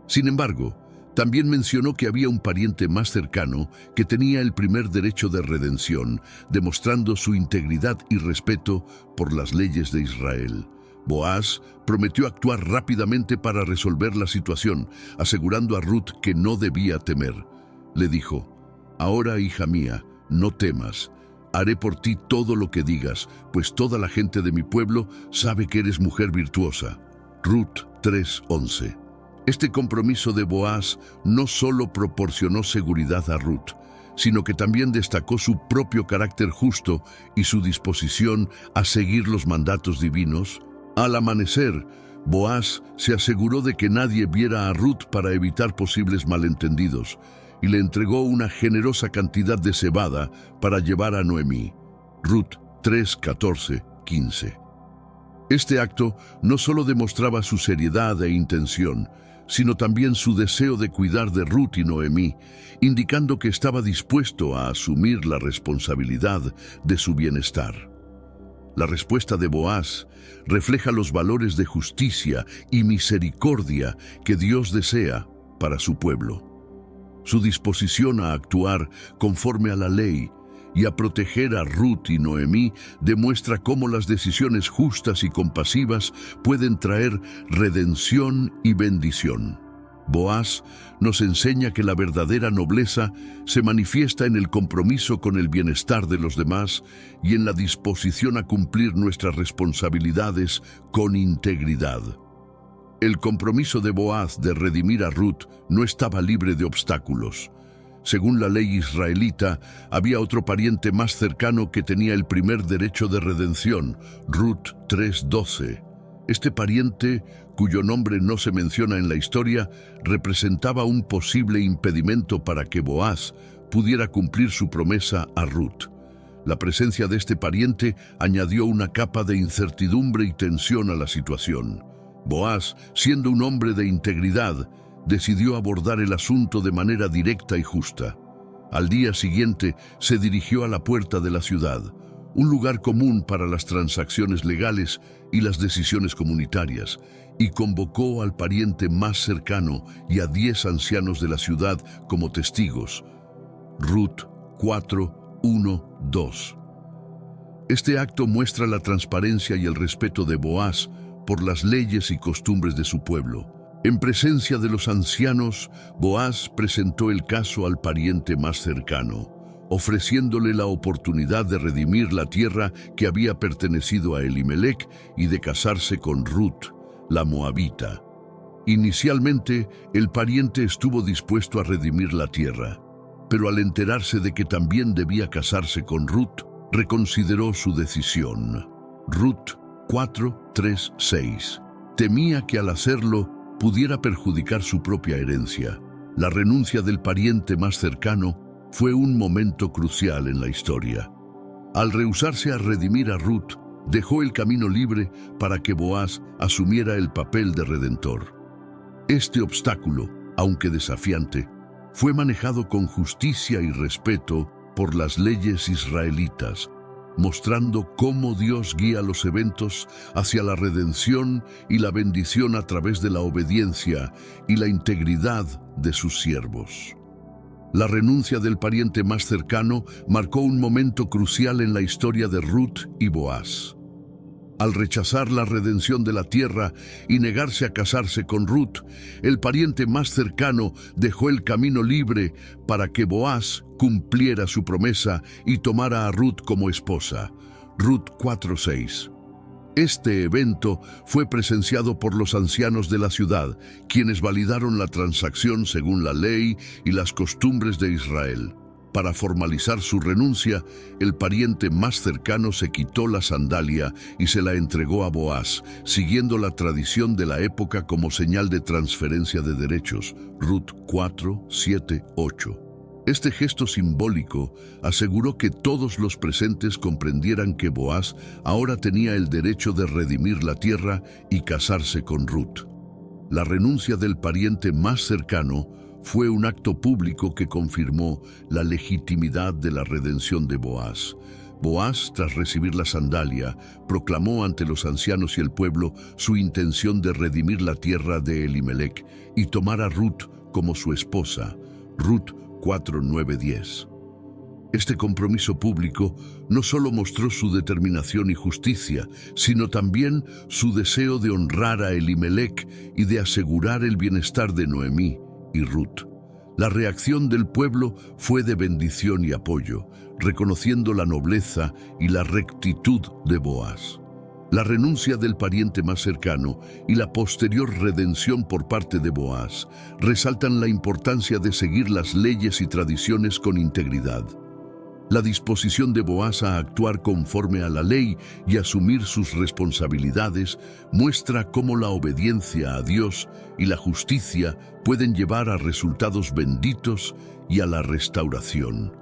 Sin embargo, también mencionó que había un pariente más cercano que tenía el primer derecho de redención, demostrando su integridad y respeto por las leyes de Israel. Boaz prometió actuar rápidamente para resolver la situación, asegurando a Ruth que no debía temer. Le dijo: «Ahora, hija mía, no temas. Haré por ti todo lo que digas, pues toda la gente de mi pueblo sabe que eres mujer virtuosa». Ruth 3:11. Este compromiso de Boaz no solo proporcionó seguridad a Ruth, sino que también destacó su propio carácter justo y su disposición a seguir los mandatos divinos. Al amanecer, Boaz se aseguró de que nadie viera a Ruth para evitar posibles malentendidos y le entregó una generosa cantidad de cebada para llevar a Noemí. Ruth 3:14, 15. Este acto no solo demostraba su seriedad e intención, sino también su deseo de cuidar de Ruth y Noemí, indicando que estaba dispuesto a asumir la responsabilidad de su bienestar. La respuesta de Boaz refleja los valores de justicia y misericordia que Dios desea para su pueblo. Su disposición a actuar conforme a la ley y a proteger a Ruth y Noemí demuestra cómo las decisiones justas y compasivas pueden traer redención y bendición. Boaz nos enseña que la verdadera nobleza se manifiesta en el compromiso con el bienestar de los demás y en la disposición a cumplir nuestras responsabilidades con integridad. El compromiso de Boaz de redimir a Ruth no estaba libre de obstáculos. Según la ley israelita, había otro pariente más cercano que tenía el primer derecho de redención, Ruth 3:12. Este pariente, cuyo nombre no se menciona en la historia, representaba un posible impedimento para que Boaz pudiera cumplir su promesa a Ruth. La presencia de este pariente añadió una capa de incertidumbre y tensión a la situación. Boaz, siendo un hombre de integridad, decidió abordar el asunto de manera directa y justa. Al día siguiente se dirigió a la puerta de la ciudad, un lugar común para las transacciones legales y las decisiones comunitarias, y convocó al pariente más cercano y a 10 ancianos de la ciudad como testigos. Ruth 4:1-2. Este acto muestra la transparencia y el respeto de Boaz por las leyes y costumbres de su pueblo. En presencia de los ancianos, Boaz presentó el caso al pariente más cercano, ofreciéndole la oportunidad de redimir la tierra que había pertenecido a Elimelec y de casarse con Ruth, la moabita. Inicialmente, el pariente estuvo dispuesto a redimir la tierra, pero al enterarse de que también debía casarse con Ruth, reconsideró su decisión. Ruth 4:3-6. Temía que al hacerlo pudiera perjudicar su propia herencia. La renuncia del pariente más cercano fue un momento crucial en la historia. Al rehusarse a redimir a Ruth, dejó el camino libre para que Boaz asumiera el papel de redentor. Este obstáculo, aunque desafiante, fue manejado con justicia y respeto por las leyes israelitas, mostrando cómo Dios guía los eventos hacia la redención y la bendición a través de la obediencia y la integridad de sus siervos. La renuncia del pariente más cercano marcó un momento crucial en la historia de Ruth y Boaz. Al rechazar la redención de la tierra y negarse a casarse con Ruth, el pariente más cercano dejó el camino libre para que Boaz cumpliera su promesa y tomara a Ruth como esposa. Ruth 4:6. Este evento fue presenciado por los ancianos de la ciudad, quienes validaron la transacción según la ley y las costumbres de Israel. Para formalizar su renuncia, el pariente más cercano se quitó la sandalia y se la entregó a Boaz, siguiendo la tradición de la época como señal de transferencia de derechos. Ruth 4:7-8. Este gesto simbólico aseguró que todos los presentes comprendieran que Boaz ahora tenía el derecho de redimir la tierra y casarse con Ruth. La renuncia del pariente más cercano fue un acto público que confirmó la legitimidad de la redención de Boaz. Boaz, tras recibir la sandalia, proclamó ante los ancianos y el pueblo su intención de redimir la tierra de Elimelec y tomar a Ruth como su esposa. Ruth 4:9-10. Este compromiso público no solo mostró su determinación y justicia, sino también su deseo de honrar a Elimelec y de asegurar el bienestar de Noemí y Ruth. La reacción del pueblo fue de bendición y apoyo, reconociendo la nobleza y la rectitud de Boaz. La renuncia del pariente más cercano y la posterior redención por parte de Boaz resaltan la importancia de seguir las leyes y tradiciones con integridad. La disposición de Boaz a actuar conforme a la ley y asumir sus responsabilidades muestra cómo la obediencia a Dios y la justicia pueden llevar a resultados benditos y a la restauración.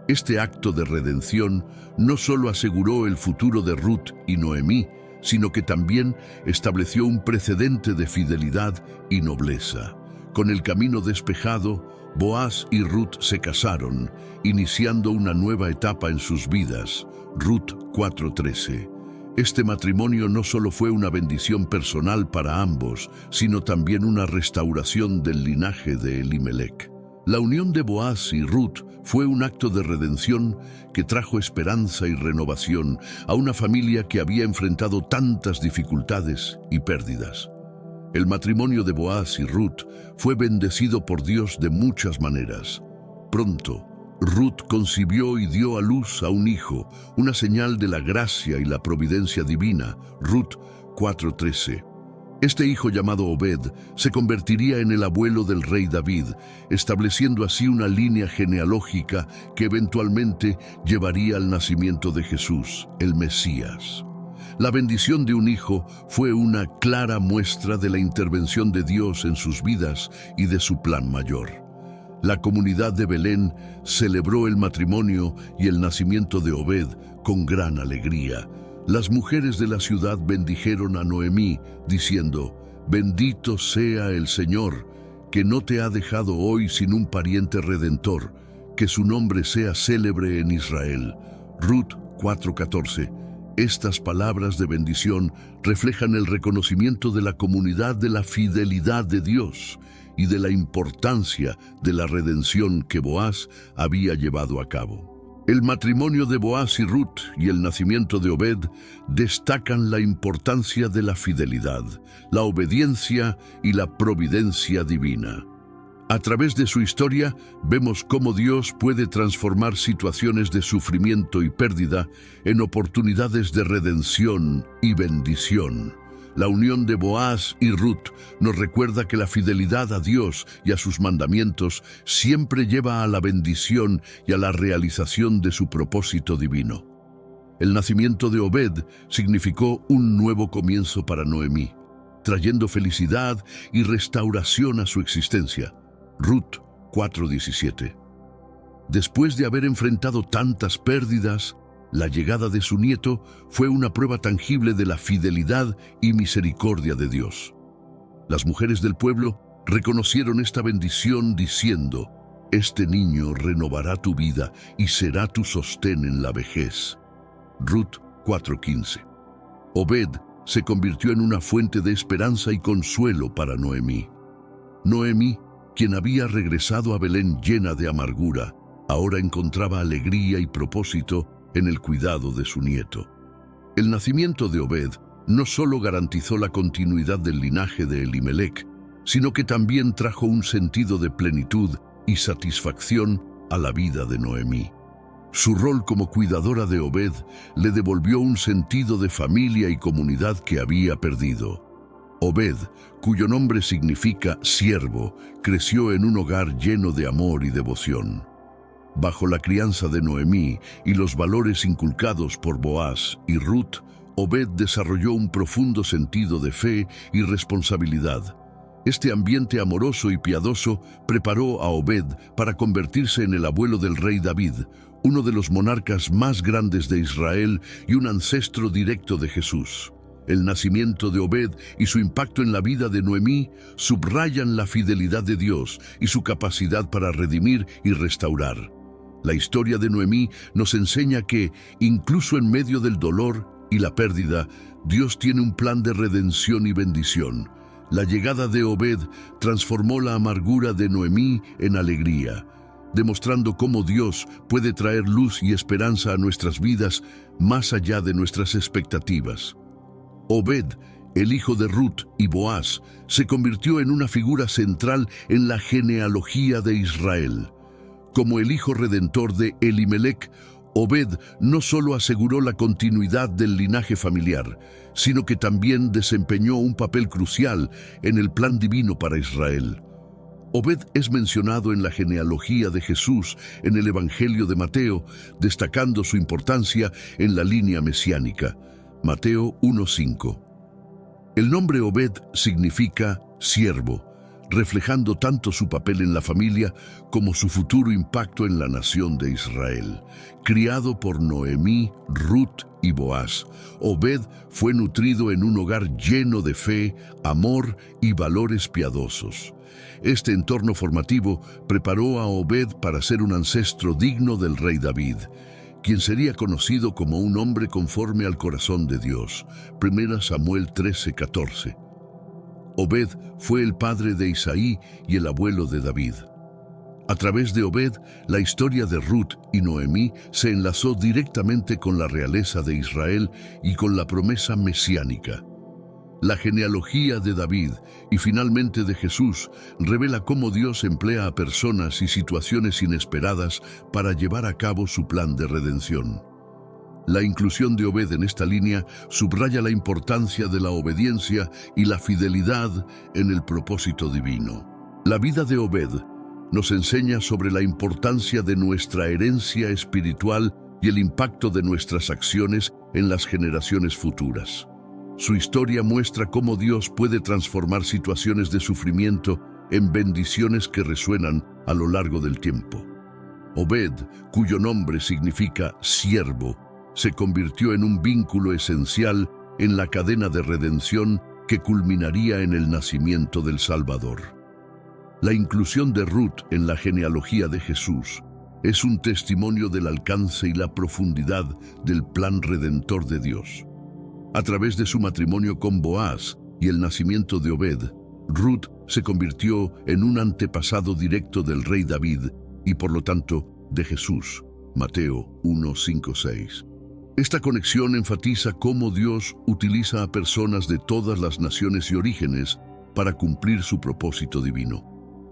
Este acto de redención no solo aseguró el futuro de Ruth y Noemí, sino que también estableció un precedente de fidelidad y nobleza. Con el camino despejado, Boaz y Ruth se casaron, iniciando una nueva etapa en sus vidas. Ruth 4:13. Este matrimonio no solo fue una bendición personal para ambos, sino también una restauración del linaje de Elimelec. La unión de Boaz y Ruth fue un acto de redención que trajo esperanza y renovación a una familia que había enfrentado tantas dificultades y pérdidas. El matrimonio de Boaz y Ruth fue bendecido por Dios de muchas maneras. Pronto, Ruth concibió y dio a luz a un hijo, una señal de la gracia y la providencia divina. Ruth 4:13. Este hijo llamado Obed se convertiría en el abuelo del rey David, estableciendo así una línea genealógica que eventualmente llevaría al nacimiento de Jesús, el Mesías. La bendición de un hijo fue una clara muestra de la intervención de Dios en sus vidas y de su plan mayor. La comunidad de Belén celebró el matrimonio y el nacimiento de Obed con gran alegría. Las mujeres de la ciudad bendijeron a Noemí, diciendo: «Bendito sea el Señor, que no te ha dejado hoy sin un pariente redentor, que su nombre sea célebre en Israel». Ruth 4:14. Estas palabras de bendición reflejan el reconocimiento de la comunidad de la fidelidad de Dios y de la importancia de la redención que Boaz había llevado a cabo. El matrimonio de Boaz y Ruth y el nacimiento de Obed destacan la importancia de la fidelidad, la obediencia y la providencia divina. A través de su historia, vemos cómo Dios puede transformar situaciones de sufrimiento y pérdida en oportunidades de redención y bendición. La unión de Boaz y Ruth nos recuerda que la fidelidad a Dios y a sus mandamientos siempre lleva a la bendición y a la realización de su propósito divino. El nacimiento de Obed significó un nuevo comienzo para Noemí, trayendo felicidad y restauración a su existencia. Ruth 4:17. Después de haber enfrentado tantas pérdidas, la llegada de su nieto fue una prueba tangible de la fidelidad y misericordia de Dios. Las mujeres del pueblo reconocieron esta bendición diciendo: «Este niño renovará tu vida y será tu sostén en la vejez». Ruth 4:15. Obed se convirtió en una fuente de esperanza y consuelo para Noemí. Noemí, quien había regresado a Belén llena de amargura, ahora encontraba alegría y propósito en el cuidado de su nieto. El nacimiento de Obed no solo garantizó la continuidad del linaje de Elimelec, sino que también trajo un sentido de plenitud y satisfacción a la vida de Noemí. Su rol como cuidadora de Obed le devolvió un sentido de familia y comunidad que había perdido. Obed, cuyo nombre significa siervo, creció en un hogar lleno de amor y devoción. Bajo la crianza de Noemí y los valores inculcados por Boaz y Ruth, Obed desarrolló un profundo sentido de fe y responsabilidad. Este ambiente amoroso y piadoso preparó a Obed para convertirse en el abuelo del rey David, uno de los monarcas más grandes de Israel y un ancestro directo de Jesús. El nacimiento de Obed y su impacto en la vida de Noemí subrayan la fidelidad de Dios y su capacidad para redimir y restaurar. La historia de Noemí nos enseña que, incluso en medio del dolor y la pérdida, Dios tiene un plan de redención y bendición. La llegada de Obed transformó la amargura de Noemí en alegría, demostrando cómo Dios puede traer luz y esperanza a nuestras vidas más allá de nuestras expectativas. Obed, el hijo de Ruth y Boaz, se convirtió en una figura central en la genealogía de Israel. Como el hijo redentor de Elimelec, Obed no solo aseguró la continuidad del linaje familiar, sino que también desempeñó un papel crucial en el plan divino para Israel. Obed es mencionado en la genealogía de Jesús en el Evangelio de Mateo, destacando su importancia en la línea mesiánica. Mateo 1:5. El nombre Obed significa siervo, reflejando tanto su papel en la familia como su futuro impacto en la nación de Israel. Criado por Noemí, Ruth y Boaz, Obed fue nutrido en un hogar lleno de fe, amor y valores piadosos. Este entorno formativo preparó a Obed para ser un ancestro digno del rey David, quien sería conocido como un hombre conforme al corazón de Dios. 1 Samuel 13:14. Obed fue el padre de Isaí y el abuelo de David. A través de Obed, la historia de Ruth y Noemí se enlazó directamente con la realeza de Israel y con la promesa mesiánica. La genealogía de David y finalmente de Jesús revela cómo Dios emplea a personas y situaciones inesperadas para llevar a cabo su plan de redención. La inclusión de Obed en esta línea subraya la importancia de la obediencia y la fidelidad en el propósito divino. La vida de Obed nos enseña sobre la importancia de nuestra herencia espiritual y el impacto de nuestras acciones en las generaciones futuras. Su historia muestra cómo Dios puede transformar situaciones de sufrimiento en bendiciones que resuenan a lo largo del tiempo. Obed, cuyo nombre significa siervo, se convirtió en un vínculo esencial en la cadena de redención que culminaría en el nacimiento del Salvador. La inclusión de Ruth en la genealogía de Jesús es un testimonio del alcance y la profundidad del plan redentor de Dios. A través de su matrimonio con Boaz y el nacimiento de Obed, Ruth se convirtió en un antepasado directo del rey David y por lo tanto de Jesús. Mateo 1, 5, 6. Esta conexión enfatiza cómo Dios utiliza a personas de todas las naciones y orígenes para cumplir su propósito divino.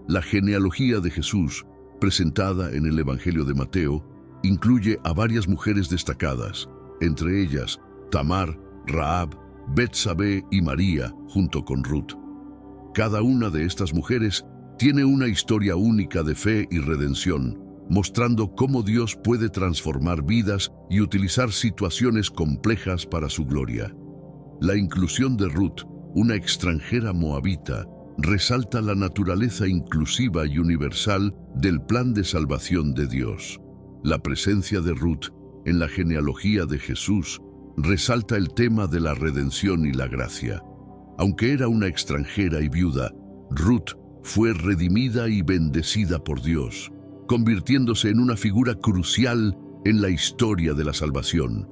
La genealogía de Jesús, presentada en el Evangelio de Mateo, incluye a varias mujeres destacadas, entre ellas Tamar, Rahab, Betsabé y María, junto con Ruth. Cada una de estas mujeres tiene una historia única de fe y redención, mostrando cómo Dios puede transformar vidas y utilizar situaciones complejas para su gloria. La inclusión de Ruth, una extranjera moabita, resalta la naturaleza inclusiva y universal del plan de salvación de Dios. La presencia de Ruth en la genealogía de Jesús resalta el tema de la redención y la gracia. Aunque era una extranjera y viuda, Ruth fue redimida y bendecida por Dios, convirtiéndose en una figura crucial en la historia de la salvación.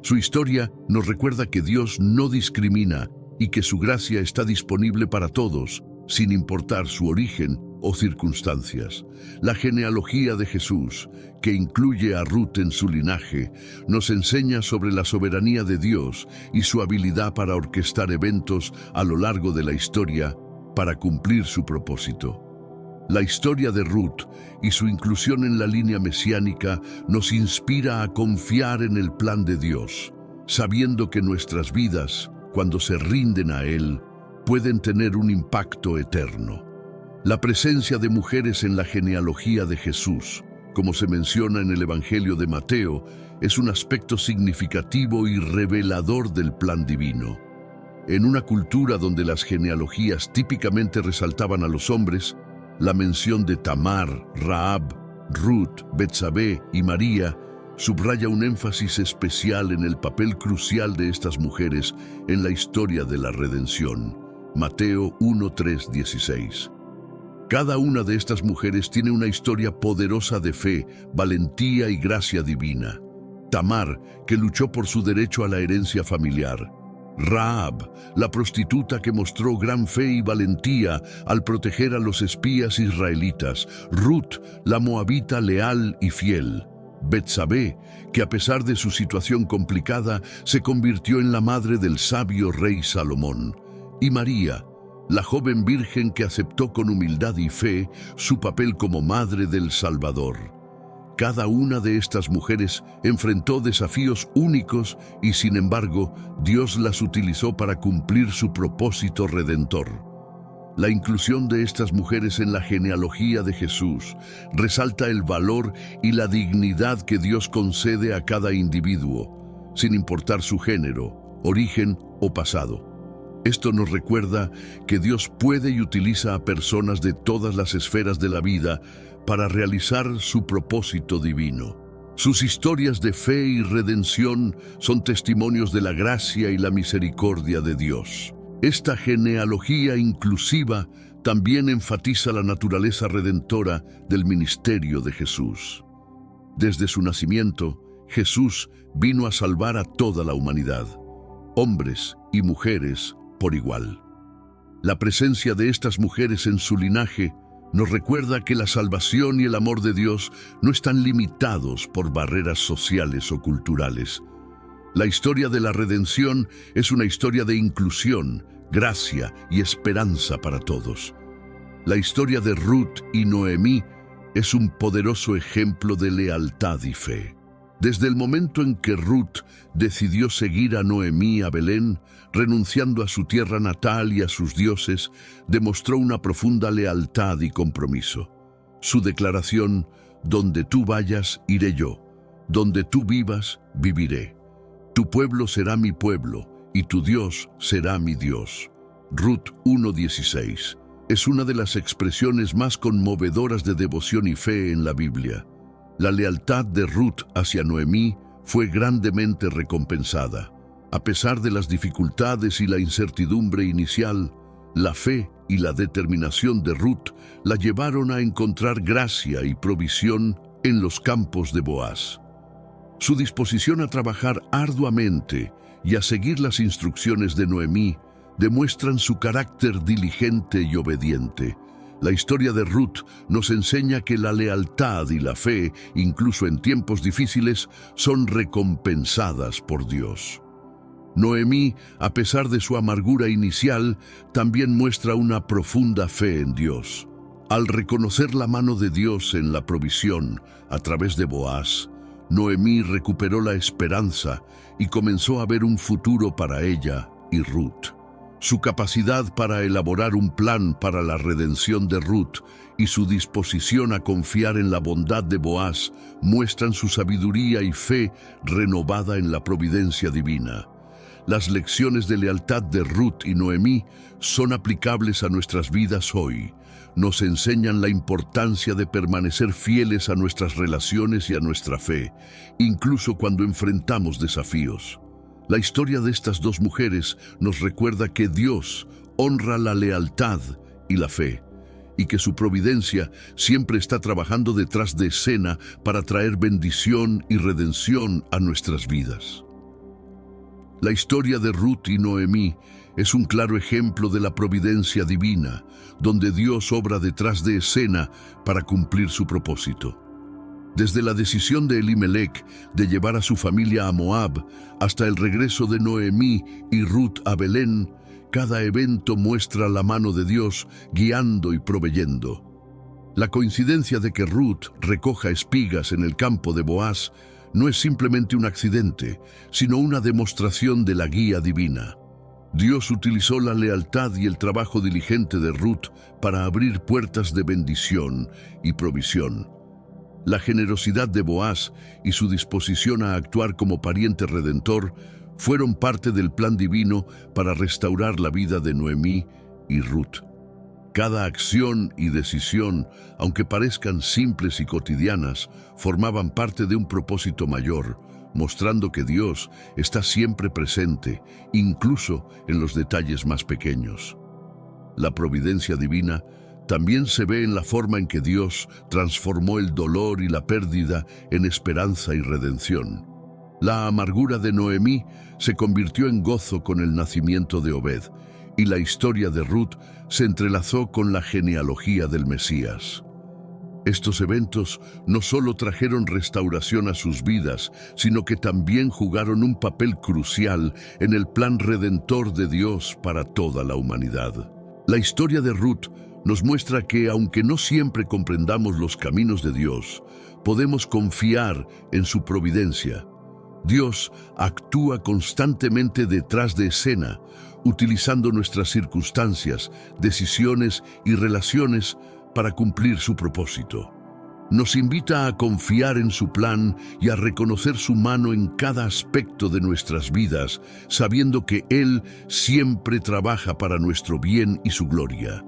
Su historia nos recuerda que Dios no discrimina y que su gracia está disponible para todos, sin importar su origen o circunstancias. La genealogía de Jesús, que incluye a Ruth en su linaje, nos enseña sobre la soberanía de Dios y su habilidad para orquestar eventos a lo largo de la historia para cumplir su propósito. La historia de Ruth y su inclusión en la línea mesiánica nos inspira a confiar en el plan de Dios, sabiendo que nuestras vidas, cuando se rinden a Él, pueden tener un impacto eterno. La presencia de mujeres en la genealogía de Jesús, como se menciona en el Evangelio de Mateo, es un aspecto significativo y revelador del plan divino. En una cultura donde las genealogías típicamente resaltaban a los hombres, la mención de Tamar, Rahab, Ruth, Betsabé y María subraya un énfasis especial en el papel crucial de estas mujeres en la historia de la redención. Mateo 1, 3, 16. Cada una de estas mujeres tiene una historia poderosa de fe, valentía y gracia divina. Tamar, que luchó por su derecho a la herencia familiar. Rahab, la prostituta que mostró gran fe y valentía al proteger a los espías israelitas. Ruth, la moabita leal y fiel. Betsabé, que a pesar de su situación complicada, se convirtió en la madre del sabio rey Salomón. Y María, la joven virgen que aceptó con humildad y fe su papel como madre del Salvador. Cada una de estas mujeres enfrentó desafíos únicos y, sin embargo, Dios las utilizó para cumplir su propósito redentor. La inclusión de estas mujeres en la genealogía de Jesús resalta el valor y la dignidad que Dios concede a cada individuo, sin importar su género, origen o pasado. Esto nos recuerda que Dios puede y utiliza a personas de todas las esferas de la vida para realizar su propósito divino. Sus historias de fe y redención son testimonios de la gracia y la misericordia de Dios. Esta genealogía inclusiva también enfatiza la naturaleza redentora del ministerio de Jesús. Desde su nacimiento, Jesús vino a salvar a toda la humanidad, hombres y mujeres por igual. La presencia de estas mujeres en su linaje nos recuerda que la salvación y el amor de Dios no están limitados por barreras sociales o culturales. La historia de la redención es una historia de inclusión gracia y esperanza para todos. La historia de Ruth y Noemí es un poderoso ejemplo de lealtad y fe. Desde el momento en que Ruth decidió seguir a Noemí a Belén, renunciando a su tierra natal y a sus dioses, demostró una profunda lealtad y compromiso. Su declaración: donde tú vayas, iré yo; donde tú vivas, viviré. Tu pueblo será mi pueblo, y tu Dios será mi Dios. Ruth 1:16 es una de las expresiones más conmovedoras de devoción y fe en la Biblia. La lealtad de Ruth hacia Noemí fue grandemente recompensada. A pesar de las dificultades y la incertidumbre inicial, la fe y la determinación de Ruth la llevaron a encontrar gracia y provisión en los campos de Boaz. Su disposición a trabajar arduamente y a seguir las instrucciones de Noemí demuestran su carácter diligente y obediente. La historia de Ruth nos enseña que la lealtad y la fe, incluso en tiempos difíciles, son recompensadas por Dios. Noemí, a pesar de su amargura inicial, también muestra una profunda fe en Dios. Al reconocer la mano de Dios en la provisión a través de Boaz, Noemí recuperó la esperanza y comenzó a ver un futuro para ella y Ruth. Su capacidad para elaborar un plan para la redención de Ruth y su disposición a confiar en la bondad de Boaz muestran su sabiduría y fe renovada en la providencia divina. Las lecciones de lealtad de Ruth y Noemí son aplicables a nuestras vidas hoy. Nos enseñan la importancia de permanecer fieles a nuestras relaciones y a nuestra fe, incluso cuando enfrentamos desafíos. La historia de estas dos mujeres nos recuerda que Dios honra la lealtad y la fe, y que su providencia siempre está trabajando detrás de escena para traer bendición y redención a nuestras vidas. La historia de Ruth y Noemí es un claro ejemplo de la providencia divina, donde Dios obra detrás de escena para cumplir su propósito. Desde la decisión de Elimelech de llevar a su familia a Moab hasta el regreso de Noemí y Ruth a Belén, cada evento muestra la mano de Dios guiando y proveyendo. La coincidencia de que Ruth recoja espigas en el campo de Boaz no es simplemente un accidente, sino una demostración de la guía divina. Dios utilizó la lealtad y el trabajo diligente de Ruth para abrir puertas de bendición y provisión. La generosidad de Boaz y su disposición a actuar como pariente redentor fueron parte del plan divino para restaurar la vida de Noemí y Ruth. Cada acción y decisión, aunque parezcan simples y cotidianas, formaban parte de un propósito mayor, mostrando que Dios está siempre presente, incluso en los detalles más pequeños. La providencia divina también se ve en la forma en que Dios transformó el dolor y la pérdida en esperanza y redención. La amargura de Noemí se convirtió en gozo con el nacimiento de Obed, y la historia de Ruth se entrelazó con la genealogía del Mesías. Estos eventos no solo trajeron restauración a sus vidas, sino que también jugaron un papel crucial en el plan redentor de Dios para toda la humanidad. La historia de Ruth nos muestra que, aunque no siempre comprendamos los caminos de Dios, podemos confiar en su providencia. Dios actúa constantemente detrás de escena, utilizando nuestras circunstancias, decisiones y relaciones para cumplir su propósito. Nos invita a confiar en su plan y a reconocer su mano en cada aspecto de nuestras vidas, sabiendo que Él siempre trabaja para nuestro bien y su gloria.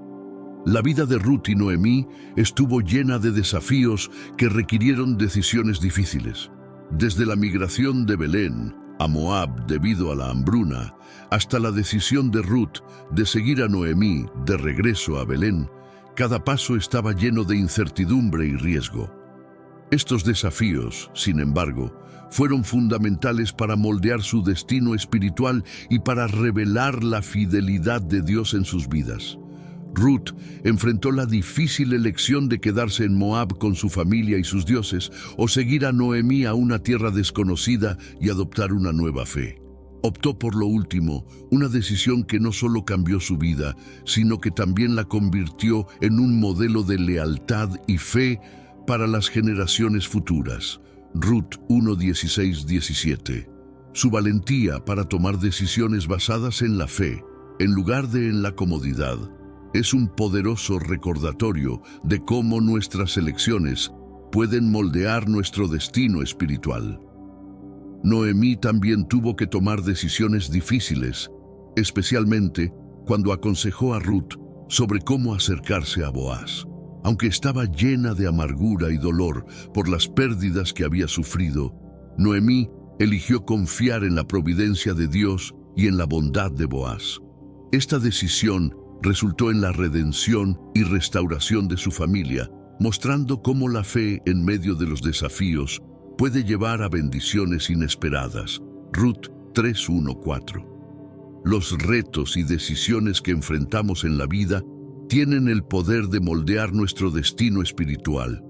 La vida de Ruth y Noemí estuvo llena de desafíos que requirieron decisiones difíciles. Desde la migración de Belén a Moab debido a la hambruna, hasta la decisión de Ruth de seguir a Noemí de regreso a Belén, cada paso estaba lleno de incertidumbre y riesgo. Estos desafíos, sin embargo, fueron fundamentales para moldear su destino espiritual y para revelar la fidelidad de Dios en sus vidas. Ruth enfrentó la difícil elección de quedarse en Moab con su familia y sus dioses, o seguir a Noemí a una tierra desconocida y adoptar una nueva fe. Optó por lo último, una decisión que no solo cambió su vida, sino que también la convirtió en un modelo de lealtad y fe para las generaciones futuras. Ruth 1:16-17. Su valentía para tomar decisiones basadas en la fe, en lugar de en la comodidad, es un poderoso recordatorio de cómo nuestras elecciones pueden moldear nuestro destino espiritual. Noemí también tuvo que tomar decisiones difíciles, especialmente cuando aconsejó a Ruth sobre cómo acercarse a Boaz. Aunque estaba llena de amargura y dolor por las pérdidas que había sufrido, Noemí eligió confiar en la providencia de Dios y en la bondad de Boaz. Esta decisión resultó en la redención y restauración de su familia, mostrando cómo la fe en medio de los desafíos puede llevar a bendiciones inesperadas. Ruth 3:1-4. Los retos y decisiones que enfrentamos en la vida tienen el poder de moldear nuestro destino espiritual.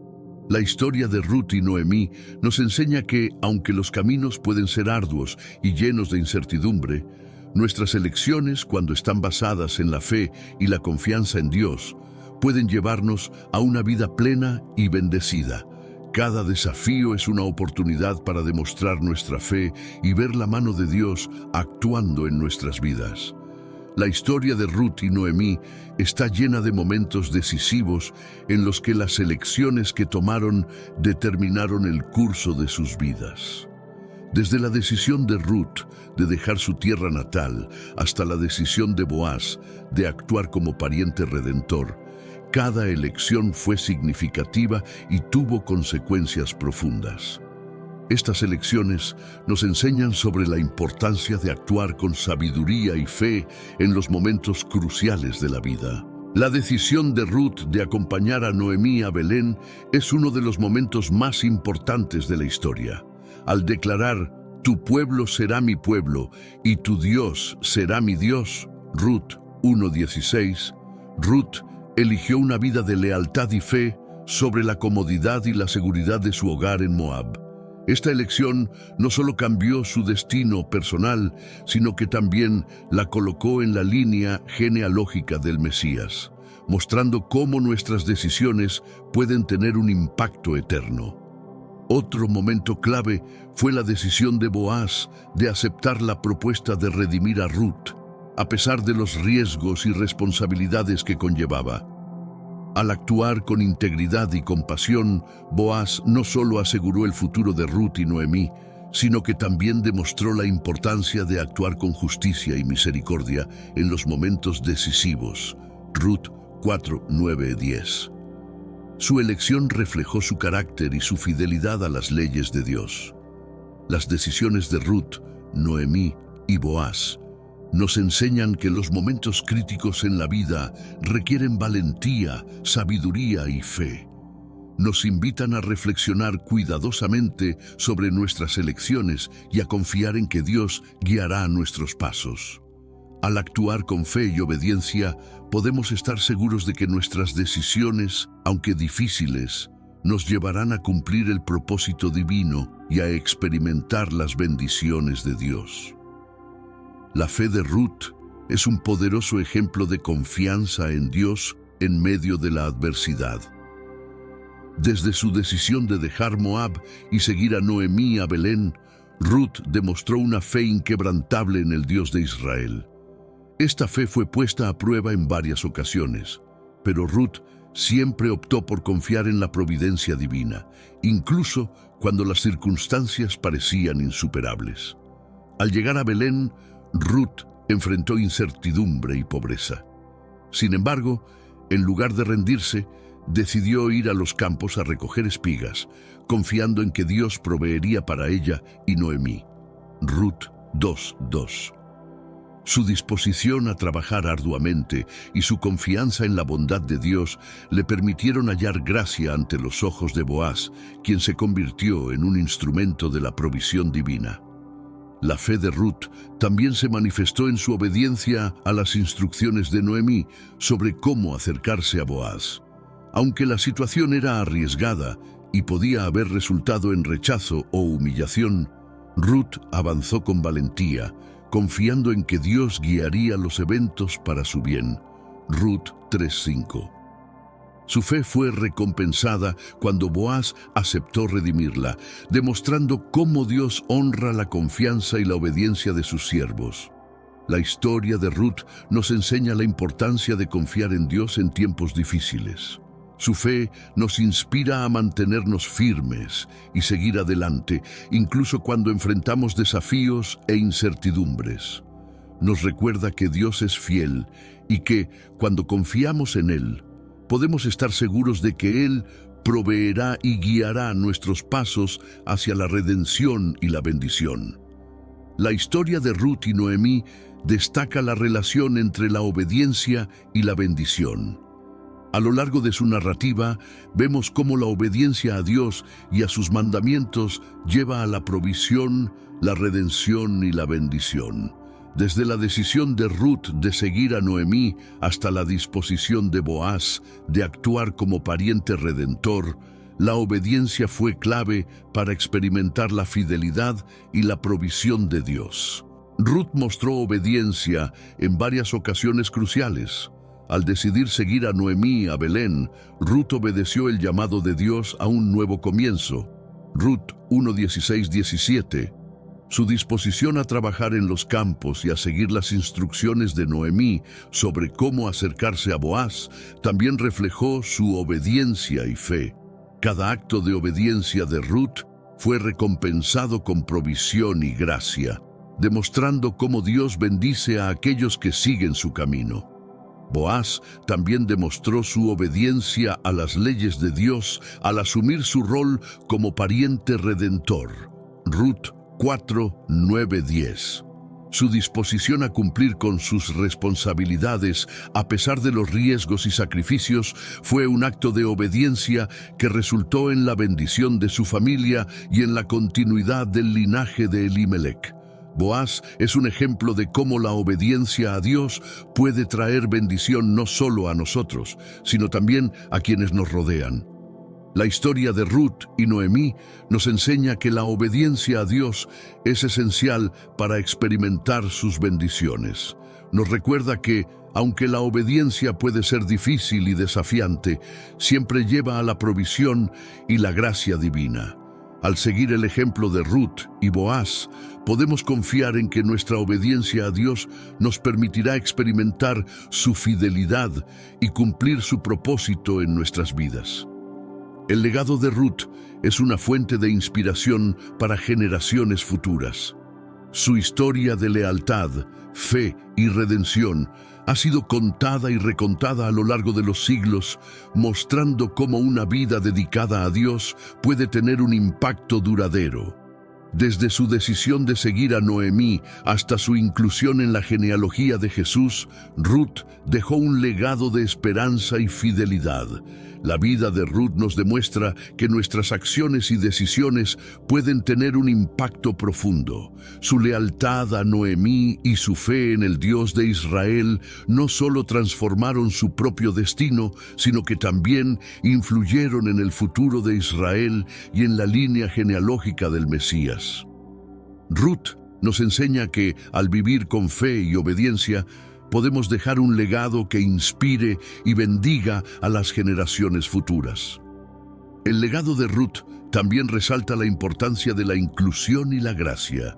La historia de Ruth y Noemí nos enseña que, aunque los caminos pueden ser arduos y llenos de incertidumbre, nuestras elecciones, cuando están basadas en la fe y la confianza en Dios, pueden llevarnos a una vida plena y bendecida. Cada desafío es una oportunidad para demostrar nuestra fe y ver la mano de Dios actuando en nuestras vidas. La historia de Ruth y Noemí está llena de momentos decisivos en los que las elecciones que tomaron determinaron el curso de sus vidas. Desde la decisión de Ruth de dejar su tierra natal hasta la decisión de Boaz de actuar como pariente redentor, cada elección fue significativa y tuvo consecuencias profundas. Estas elecciones nos enseñan sobre la importancia de actuar con sabiduría y fe en los momentos cruciales de la vida. La decisión de Ruth de acompañar a Noemí a Belén es uno de los momentos más importantes de la historia. Al declarar, «Tu pueblo será mi pueblo y tu Dios será mi Dios», Ruth 1:16, Ruth eligió una vida de lealtad y fe sobre la comodidad y la seguridad de su hogar en Moab. Esta elección no solo cambió su destino personal, sino que también la colocó en la línea genealógica del Mesías, mostrando cómo nuestras decisiones pueden tener un impacto eterno. Otro momento clave fue la decisión de Boaz de aceptar la propuesta de redimir a Ruth, a pesar de los riesgos y responsabilidades que conllevaba. Al actuar con integridad y compasión, Boaz no solo aseguró el futuro de Ruth y Noemí, sino que también demostró la importancia de actuar con justicia y misericordia en los momentos decisivos. Ruth 4:9-10. Su elección reflejó su carácter y su fidelidad a las leyes de Dios. Las decisiones de Ruth, Noemí y Boaz nos enseñan que los momentos críticos en la vida requieren valentía, sabiduría y fe. Nos invitan a reflexionar cuidadosamente sobre nuestras elecciones y a confiar en que Dios guiará nuestros pasos. Al actuar con fe y obediencia, podemos estar seguros de que nuestras decisiones, aunque difíciles, nos llevarán a cumplir el propósito divino y a experimentar las bendiciones de Dios. La fe de Ruth es un poderoso ejemplo de confianza en Dios en medio de la adversidad. Desde su decisión de dejar Moab y seguir a Noemí a Belén, Ruth demostró una fe inquebrantable en el Dios de Israel. Esta fe fue puesta a prueba en varias ocasiones, pero Ruth siempre optó por confiar en la providencia divina, incluso cuando las circunstancias parecían insuperables. Al llegar a Belén, Ruth enfrentó incertidumbre y pobreza. Sin embargo, en lugar de rendirse, decidió ir a los campos a recoger espigas, confiando en que Dios proveería para ella y Noemí. Ruth 2:2. Su disposición a trabajar arduamente y su confianza en la bondad de Dios le permitieron hallar gracia ante los ojos de Boaz, quien se convirtió en un instrumento de la provisión divina. La fe de Ruth también se manifestó en su obediencia a las instrucciones de Noemí sobre cómo acercarse a Boaz. Aunque la situación era arriesgada y podía haber resultado en rechazo o humillación, Ruth avanzó con valentía, confiando en que Dios guiaría los eventos para su bien. Ruth 3:5. Su fe fue recompensada cuando Boaz aceptó redimirla, demostrando cómo Dios honra la confianza y la obediencia de sus siervos. La historia de Ruth nos enseña la importancia de confiar en Dios en tiempos difíciles. Su fe nos inspira a mantenernos firmes y seguir adelante, incluso cuando enfrentamos desafíos e incertidumbres. Nos recuerda que Dios es fiel y que, cuando confiamos en Él, podemos estar seguros de que Él proveerá y guiará nuestros pasos hacia la redención y la bendición. La historia de Ruth y Noemí destaca la relación entre la obediencia y la bendición. A lo largo de su narrativa, vemos cómo la obediencia a Dios y a sus mandamientos lleva a la provisión, la redención y la bendición. Desde la decisión de Ruth de seguir a Noemí hasta la disposición de Boaz de actuar como pariente redentor, la obediencia fue clave para experimentar la fidelidad y la provisión de Dios. Ruth mostró obediencia en varias ocasiones cruciales. Al decidir seguir a Noemí a Belén, Ruth obedeció el llamado de Dios a un nuevo comienzo. Ruth 1:16-17. Su disposición a trabajar en los campos y a seguir las instrucciones de Noemí sobre cómo acercarse a Boaz también reflejó su obediencia y fe. Cada acto de obediencia de Ruth fue recompensado con provisión y gracia, demostrando cómo Dios bendice a aquellos que siguen su camino. Boaz también demostró su obediencia a las leyes de Dios al asumir su rol como pariente redentor. Ruth 4:9-10. Su disposición a cumplir con sus responsabilidades, a pesar de los riesgos y sacrificios, fue un acto de obediencia que resultó en la bendición de su familia y en la continuidad del linaje de Elimelech. Boaz es un ejemplo de cómo la obediencia a Dios puede traer bendición no solo a nosotros, sino también a quienes nos rodean. La historia de Ruth y Noemí nos enseña que la obediencia a Dios es esencial para experimentar sus bendiciones. Nos recuerda que, aunque la obediencia puede ser difícil y desafiante, siempre lleva a la provisión y la gracia divina. Al seguir el ejemplo de Ruth y Boaz, podemos confiar en que nuestra obediencia a Dios nos permitirá experimentar su fidelidad y cumplir su propósito en nuestras vidas. El legado de Ruth es una fuente de inspiración para generaciones futuras. Su historia de lealtad, fe y redención ha sido contada y recontada a lo largo de los siglos, mostrando cómo una vida dedicada a Dios puede tener un impacto duradero. Desde su decisión de seguir a Noemí hasta su inclusión en la genealogía de Jesús, Ruth dejó un legado de esperanza y fidelidad. La vida de Ruth nos demuestra que nuestras acciones y decisiones pueden tener un impacto profundo. Su lealtad a Noemí y su fe en el Dios de Israel no solo transformaron su propio destino, sino que también influyeron en el futuro de Israel y en la línea genealógica del Mesías. Ruth nos enseña que, al vivir con fe y obediencia, podemos dejar un legado que inspire y bendiga a las generaciones futuras. El legado de Ruth también resalta la importancia de la inclusión y la gracia.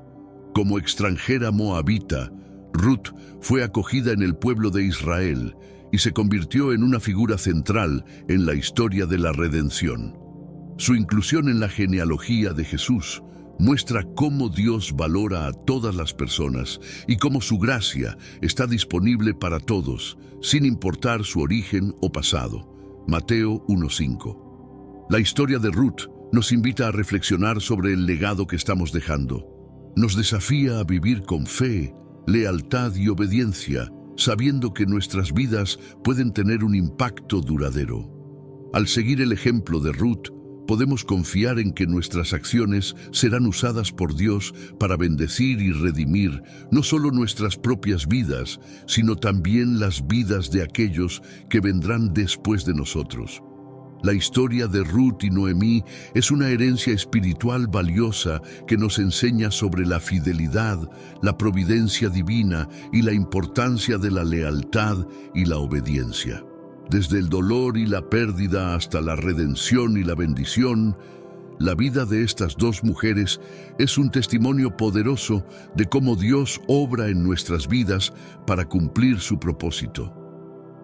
Como extranjera moabita, Ruth fue acogida en el pueblo de Israel y se convirtió en una figura central en la historia de la redención. Su inclusión en la genealogía de Jesús muestra cómo Dios valora a todas las personas y cómo su gracia está disponible para todos, sin importar su origen o pasado. Mateo 1:5. La historia de Ruth nos invita a reflexionar sobre el legado que estamos dejando. Nos desafía a vivir con fe, lealtad y obediencia, sabiendo que nuestras vidas pueden tener un impacto duradero. Al seguir el ejemplo de Ruth, podemos confiar en que nuestras acciones serán usadas por Dios para bendecir y redimir no solo nuestras propias vidas, sino también las vidas de aquellos que vendrán después de nosotros. La historia de Ruth y Noemí es una herencia espiritual valiosa que nos enseña sobre la fidelidad, la providencia divina y la importancia de la lealtad y la obediencia. Desde el dolor y la pérdida hasta la redención y la bendición, la vida de estas dos mujeres es un testimonio poderoso de cómo Dios obra en nuestras vidas para cumplir su propósito.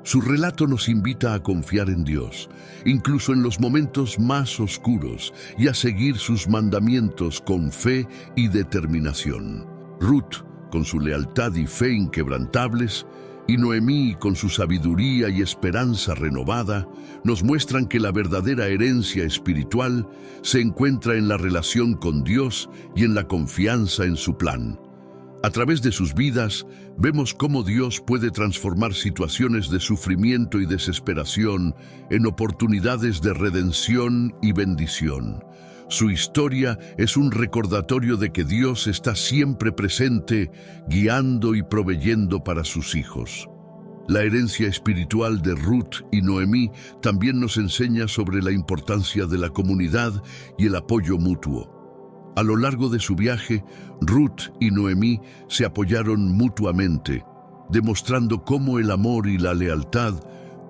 Su relato nos invita a confiar en Dios, incluso en los momentos más oscuros, y a seguir sus mandamientos con fe y determinación. Ruth, con su lealtad y fe inquebrantables, y Noemí, con su sabiduría y esperanza renovada, nos muestran que la verdadera herencia espiritual se encuentra en la relación con Dios y en la confianza en su plan. A través de sus vidas, vemos cómo Dios puede transformar situaciones de sufrimiento y desesperación en oportunidades de redención y bendición. Su historia es un recordatorio de que Dios está siempre presente, guiando y proveyendo para sus hijos. La herencia espiritual de Ruth y Noemí también nos enseña sobre la importancia de la comunidad y el apoyo mutuo. A lo largo de su viaje, Ruth y Noemí se apoyaron mutuamente, demostrando cómo el amor y la lealtad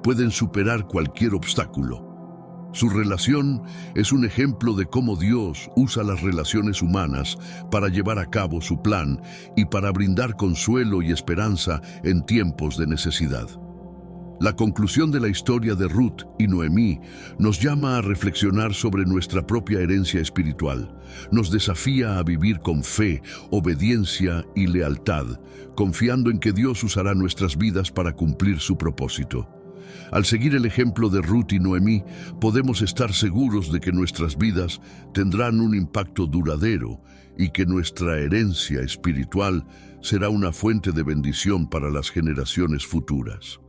pueden superar cualquier obstáculo. Su relación es un ejemplo de cómo Dios usa las relaciones humanas para llevar a cabo su plan y para brindar consuelo y esperanza en tiempos de necesidad. La conclusión de la historia de Ruth y Noemí nos llama a reflexionar sobre nuestra propia herencia espiritual. Nos desafía a vivir con fe, obediencia y lealtad, confiando en que Dios usará nuestras vidas para cumplir su propósito. Al seguir el ejemplo de Ruth y Noemí, podemos estar seguros de que nuestras vidas tendrán un impacto duradero y que nuestra herencia espiritual será una fuente de bendición para las generaciones futuras.